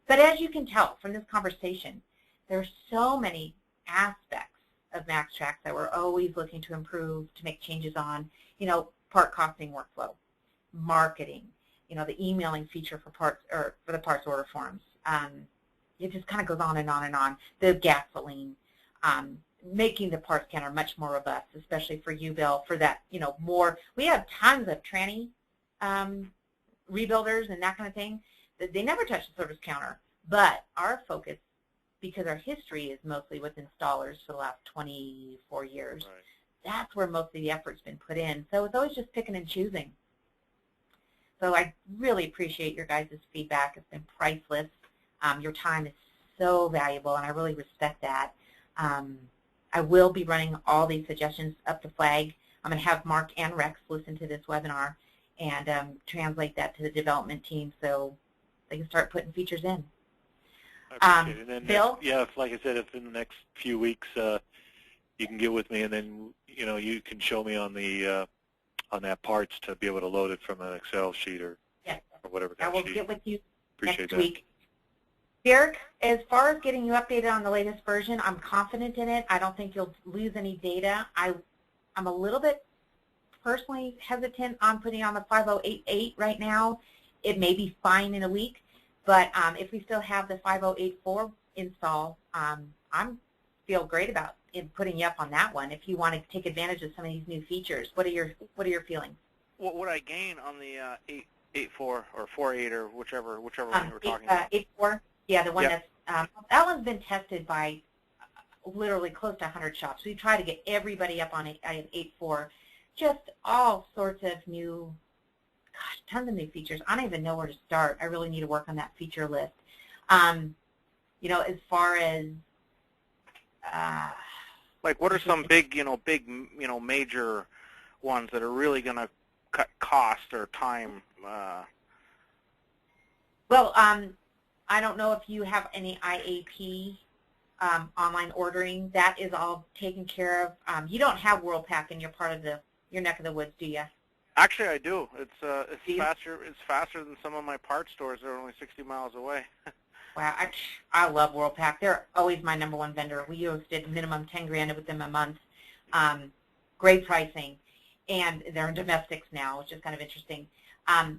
But as you can tell from this conversation, there are so many aspects of MaxxTraxx that we're always looking to improve, to make changes on, part costing workflow, marketing, the emailing feature for parts, or for the parts order forms. It just kind of goes on and on and on. The gasoline, making the parts counter much more robust, especially for you, Bill, for that, more. We have tons of tranny rebuilders and that kind of thing. They never touch the service counter, but our focus, because our history is mostly with installers for the last 24 years, right, that's where most of the effort's been put in. So it's always just picking and choosing. So I really appreciate your guys' feedback. It's been priceless. Your time is so valuable, and I really respect that. I will be running all these suggestions up the flag. I'm going to have Mark and Rex listen to this webinar and translate that to the development team so they can start putting features in. I appreciate it. And then Bill? like I said, if in the next few weeks you can get with me, and then you can show me on the on that parts to be able to load it from an Excel sheet or whatever. I will get with you Appreciate next week. Derek, as far as getting you updated on the latest version, I'm confident in it. I don't think you'll lose any data. I'm a little bit personally hesitant on putting on the 5088 right now. It may be fine in a week, but if we still have the 5084 install, I feel great about putting you up on that one. If you want to take advantage of some of these new features, what are your feelings? What would I gain on the 884 or 48 or whichever one you were talking about? 84, yeah, the one that's that one's been tested by literally close to 100 shops. We try to get everybody up on an 8.4. Just all sorts of new. Gosh, tons of new features. I don't even know where to start. I really need to work on that feature list. As far as like, what are some big, major ones that are really going to cut cost or time? Well, I don't know if you have any IAP online ordering. That is all taken care of. You don't have WorldPack in your part of your neck of the woods, do you? Actually, I do. It's faster. It's faster than some of my parts stores that are only 60 miles away. Wow, I love WorldPack. They're always my #1 vendor. We did minimum 10 grand with them a month. Great pricing, and they're in domestics now, which is kind of interesting.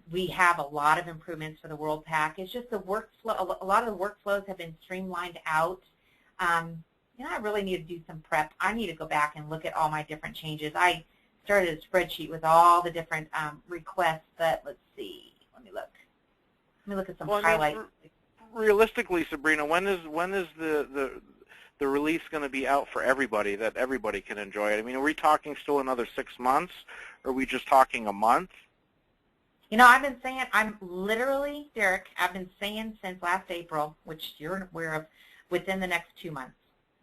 We have a lot of improvements for the WorldPack. It's just the workflow. A lot of the workflows have been streamlined out. I really need to do some prep. I need to go back and look at all my different changes. I started a spreadsheet with all the different requests, but let's see. Let me look at some highlights. Realistically, Sabrina, when is the the release going to be out for everybody, that everybody can enjoy it? I mean, are we talking still another 6 months, or are we just talking a month? You know, I've been saying, I'm literally, Derek, I've been saying since last April, which you're aware of, within the next 2 months.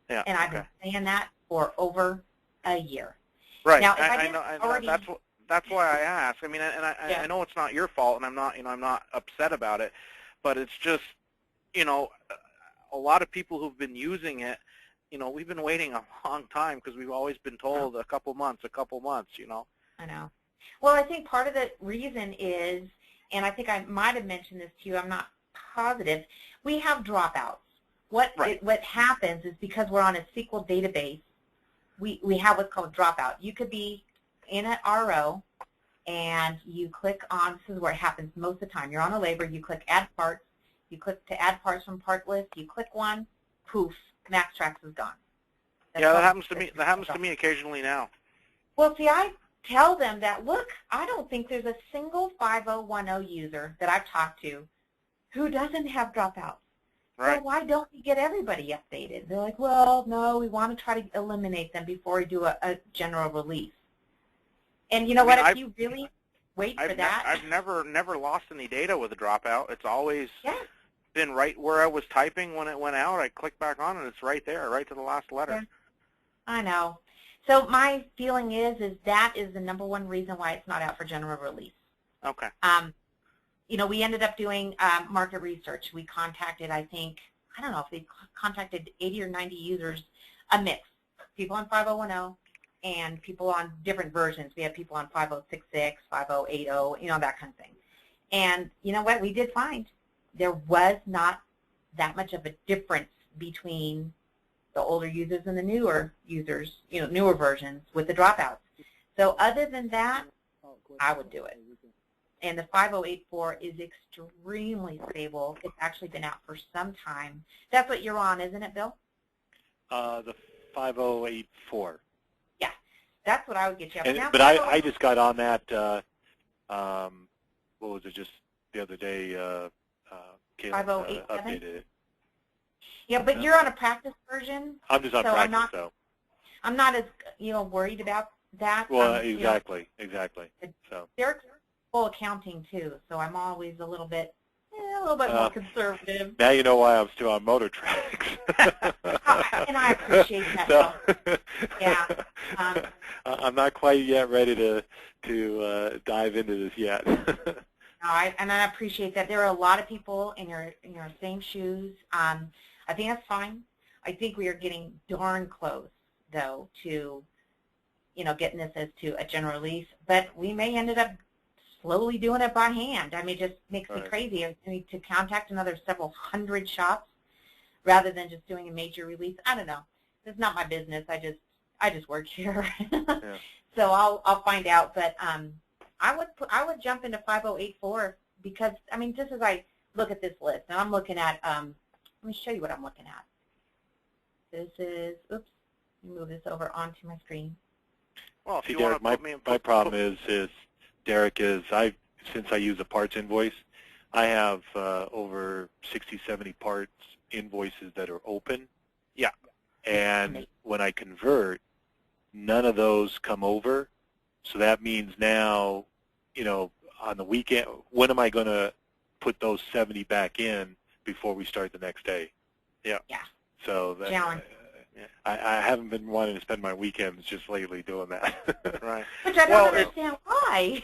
Yeah. And I've been saying that for over a year. Right. Now, if I know. already, that's why I ask. I mean, and I know it's not your fault, and I'm not upset about it, but it's just, you know, a lot of people who've been using it, you know, we've been waiting a long time because we've always been told a couple months, you know. I know. Well, I think part of the reason is, and I think I might have mentioned this to you, I'm not positive, we have dropouts. What happens is because we're on a SQL database, we have what's called dropout. You could be in an RO, and you click on, this is where it happens most of the time, you're on a labor, you click add parts, you click to add parts from part list, you click one, poof, MaxxTraxx is gone. Yeah, that happens to me. That happens to me occasionally now. Well, see, I tell them that, look, I don't think there's a single 5010 user that I've talked to who doesn't have dropouts. Right. So why don't we get everybody updated? They're like, well, no, we want to try to eliminate them before we do a general release. And you know what? If you really wait for that, I've never lost any data with a dropout. It's always been right where I was typing when it went out. I click back on, and it's right there, right to the last letter. Yeah. I know. So my feeling is that is the #1 reason why it's not out for general release. Okay. You know, we ended up doing market research. We contacted, I think, I don't know if we contacted 80 or 90 users, a mix, people on 5010 and people on different versions. We have people on 5066, 5080, you know, that kind of thing. And you know what? We did find there was not that much of a difference between the older users and the newer users, you know, newer versions with the dropouts. So other than that, I would do it. And the 5084 is extremely stable. It's actually been out for some time. That's what you're on, isn't it, Bill? The 5084. Yeah, that's what I would get you up. Now, but I just got on that, what was it, just the other day, Caleb updated it. Yeah, but you're on a practice version. I'm just on practice, though. I'm not as, you know, worried about that. Well, exactly. So Derek's full accounting too, so I'm always a little bit more conservative. Now you know why I'm still on MaxxTraxx. And I appreciate that. So, yeah. I'm not quite yet ready to dive into this yet. And I appreciate that. There are a lot of people in your same shoes. I think that's fine. I think we are getting darn close, though, to, you know, getting this as to a general release. But we may end up slowly doing it by hand. I mean, it just makes me crazy. I need to contact another several hundred shops rather than just doing a major release. I don't know. It's not my business. I just work here. So I'll find out. But I would jump into 5084 because, I mean, just as I look at this list, and I'm looking at, let me show you what I'm looking at. This is, oops, let me move this over onto my screen. Well, see, Derek, my problem is Derek, since I use a parts invoice, I have over 60, 70 parts invoices that are open. Yeah. And when I convert, none of those come over. So that means now, you know, on the weekend, when am I going to put those 70 back in before we start the next day? Yeah. So that, I haven't been wanting to spend my weekends just lately doing that. Right. Which I don't understand why.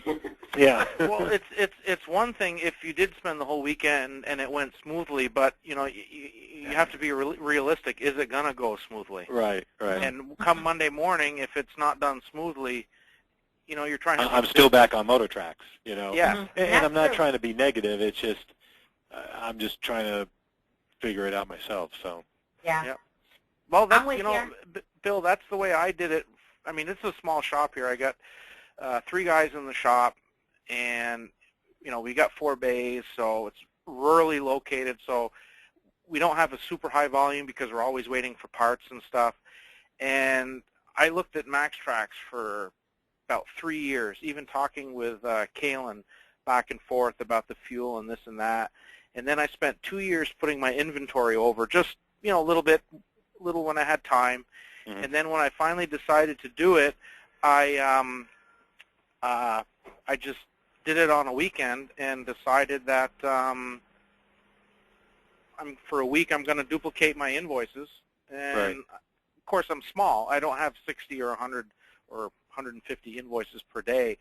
Yeah. Well, it's one thing if you did spend the whole weekend and it went smoothly, but you know you have to be realistic. Is it gonna go smoothly? Right. And come Monday morning, if it's not done smoothly, you know you're trying to. I'm still back on MaxxTraxx. You know. Yeah. And I'm not trying to be negative. It's just I'm just trying to figure it out myself. So. Yeah. Yep. Well, that's, you know, Bill, that's the way I did it. I mean, it's a small shop here. I got 3 guys in the shop, and, you know, we got 4 bays, so it's rurally located, so we don't have a super high volume because we're always waiting for parts and stuff. And I looked at MaxxTraxx for about 3 years, even talking with Kalen back and forth about the fuel and this and that. And then I spent 2 years putting my inventory over, just, you know, a little bit little when I had time. Mm-hmm. And then when I finally decided to do it, I just did it on a weekend and decided that for a week I'm going to duplicate my invoices. And Right. of course, I'm small. I don't have 60 or 100 or 150 invoices per day,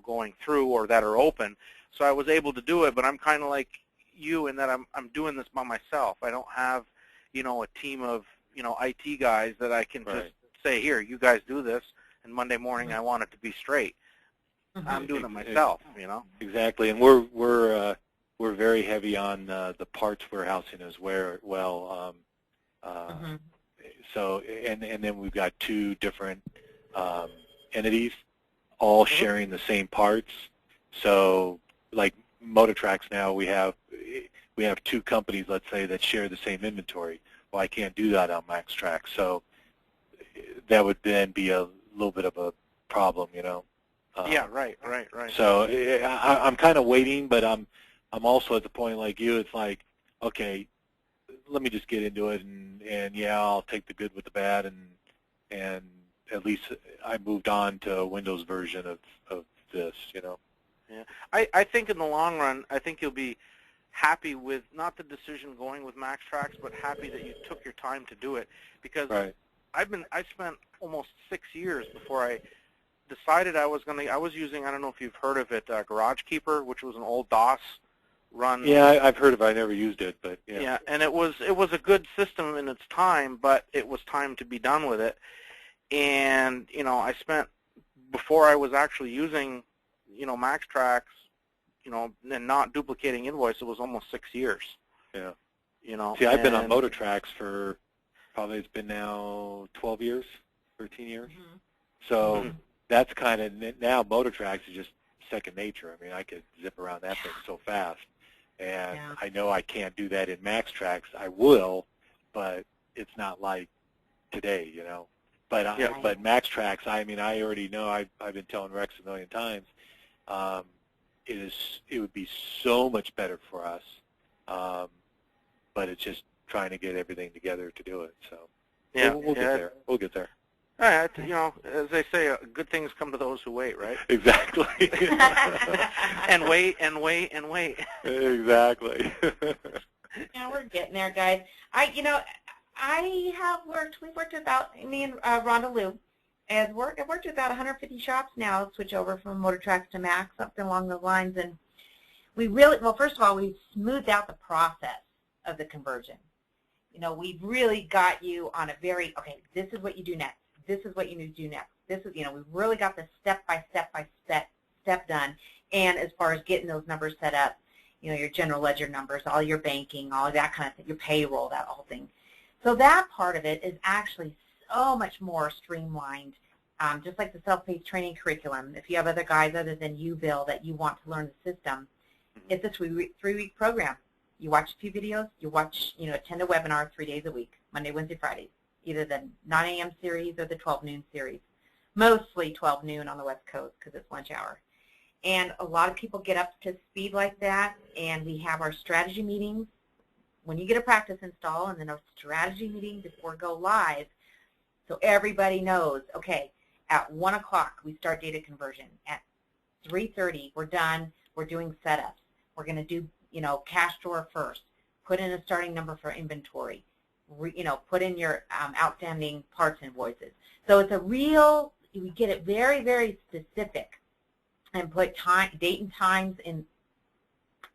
going through or that are open. So I was able to do it, but I'm kind of like you in that I'm doing this by myself. I don't have, a team of, IT guys that I can Right. just say, here, you guys do this, and Monday morning I want it to be straight. I'm doing it myself, Exactly, and we're very heavy on the parts warehousing as well. So and then we've got two different entities, all sharing the same parts. So like MaxxTraxx now, we have two companies, let's say, that share the same inventory. Well, I can't do that on MaxxTraxx, so that would then be a little bit of a problem, Yeah, right. So I'm kind of waiting, but I'm also at the point like you. It's like, okay, let me just get into it, and yeah, I'll take the good with the bad, and at least I moved on to a Windows version of this, Yeah, I think in the long run, I think you'll be happy with not the decision going with MaxxTraxx, but happy that you took your time to do it, because Right. I spent almost 6 years before I decided I was using, I don't know if you've heard of it, GarageKeeper, which was an old DOS run. Yeah, I've heard of it. I never used it, but yeah. Yeah, and it was a good system in its time, but it was time to be done with it. And I spent, before I was actually using MaxxTraxx, and not duplicating invoice, it was almost 6 years. Yeah. See, I've been on MaxxTraxx for probably, it's been now 12 years, 13 years. Mm-hmm. So that's kind of, now MaxxTraxx is just second nature. I mean, I could zip around that thing so fast. And I know I can't do that in MaxxTraxx. I will, but it's not like today, But but MaxxTraxx, I mean, I already know. I've been telling Rex a million times. It would be so much better for us, but it's just trying to get everything together to do it. So we'll get there. We'll get there. All right, as they say, good things come to those who wait, right? Exactly. And wait, and wait, and wait. Exactly. Yeah, we're getting there, guys. We've worked with about, me and Rhonda Lou, I've worked with about 150 shops now, switch over from MaxxTraxx to Max, something along those lines. And we really, well, first of all, we've smoothed out the process of the conversion. We've really got you on a very, okay, this is what you do next. This is what you need to do next. This is, we've really got the step done. And as far as getting those numbers set up, your general ledger numbers, all your banking, all of that kind of thing, your payroll, that whole thing. So that part of it is actually so much more streamlined, just like the self-paced training curriculum. If you have other guys other than you, Bill, that you want to learn the system, it's a three-week program. You watch a few videos, attend a webinar 3 days a week, Monday, Wednesday, Fridays, either the 9 a.m. series or the 12 noon series. Mostly 12 noon on the West Coast because it's lunch hour. And a lot of people get up to speed like that, and we have our strategy meetings when you get a practice install, and then a strategy meeting before go live, so everybody knows, okay, at 1 o'clock we start data conversion. At 3:30 we're done. We're doing setups. We're going to do, cash drawer first. Put in a starting number for inventory. Put in your outstanding parts invoices. So it's we get it very, very specific, and put date and times in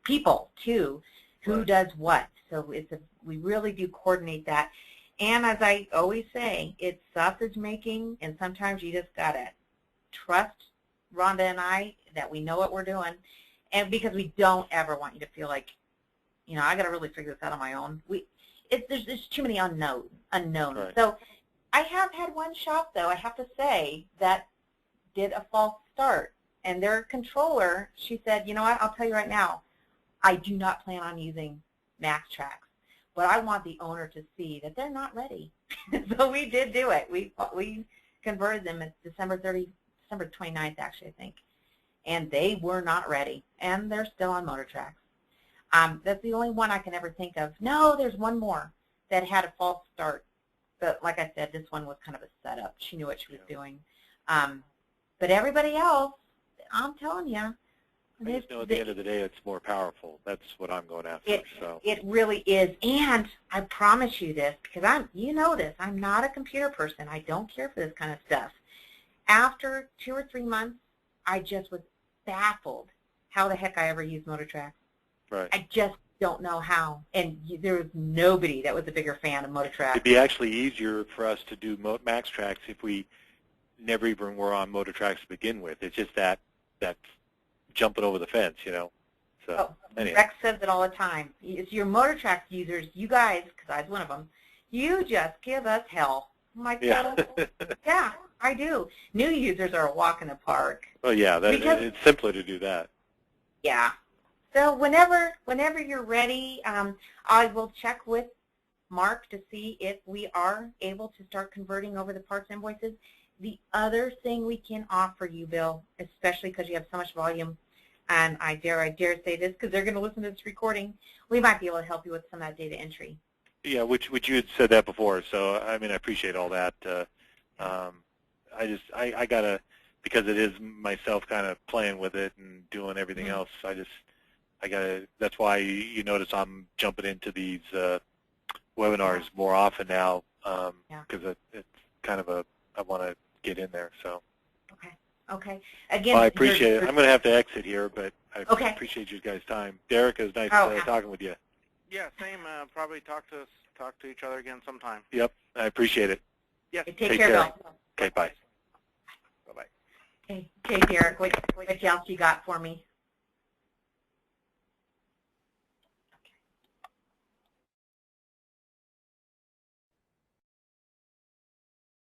people too, who does what. So we really do coordinate that. And as I always say, it's sausage making, and sometimes you just got to trust Rhonda and I that we know what we're doing, and because we don't ever want you to feel like, I got to really figure this out on my own. There's too many unknowns. Right. So I have had one shop, though, I have to say, that did a false start. And their controller, she said, you know what, I'll tell you right now, I do not plan on using MaxxTraxx, but I want the owner to see that they're not ready. So we did do it. We converted them at December 29th, actually, I think. And they were not ready, and they're still on MaxxTraxx. That's the only one I can ever think of. No, there's one more that had a false start, But like I said, this one was kind of a setup. She knew what she was doing. But everybody else, I'm telling you, I just know at the end of the day, it's more powerful. That's what I'm going after. It really is. And I promise you this, because you know this, I'm not a computer person. I don't care for this kind of stuff. After 2 or 3 months, I just was baffled how the heck I ever used MotorTraxx. Right. I just don't know how. And there was nobody that was a bigger fan of MotorTraxx. It'd be actually easier for us to do MaxxTraxx if we never even were on MotorTraxx to begin with. It's just that jumping over the fence, you know. So, anyway. Rex says it all the time. It's your MotorTraxx users, you guys, because I was one of them, you just give us hell. I'm like, yeah. Yeah, I do. New users are a walk in the park. Well, yeah, it's simpler to do that. Yeah. So whenever you're ready, I will check with Mark to see if we are able to start converting over the parts invoices. The other thing we can offer you, Bill, especially because you have so much volume, and I dare say this because they're going to listen to this recording, we might be able to help you with some of that data entry. Yeah, which you had said that before, so I mean I appreciate all that. I gotta, because it is myself kind of playing with it and doing everything else. I gotta. That's why you notice I'm jumping into these webinars more often now, because it's kind of I want to get in there. So. Okay. Again, well, I appreciate it. I'm going to have to exit here, but I okay. appreciate you guys' time. Derek, it was nice talking with you. Yeah, same. Probably talk to each other again sometime. Yep, I appreciate it. Yes. Take care, Bill. Okay, bye. Bye-bye. Okay, Derek, what else you got for me?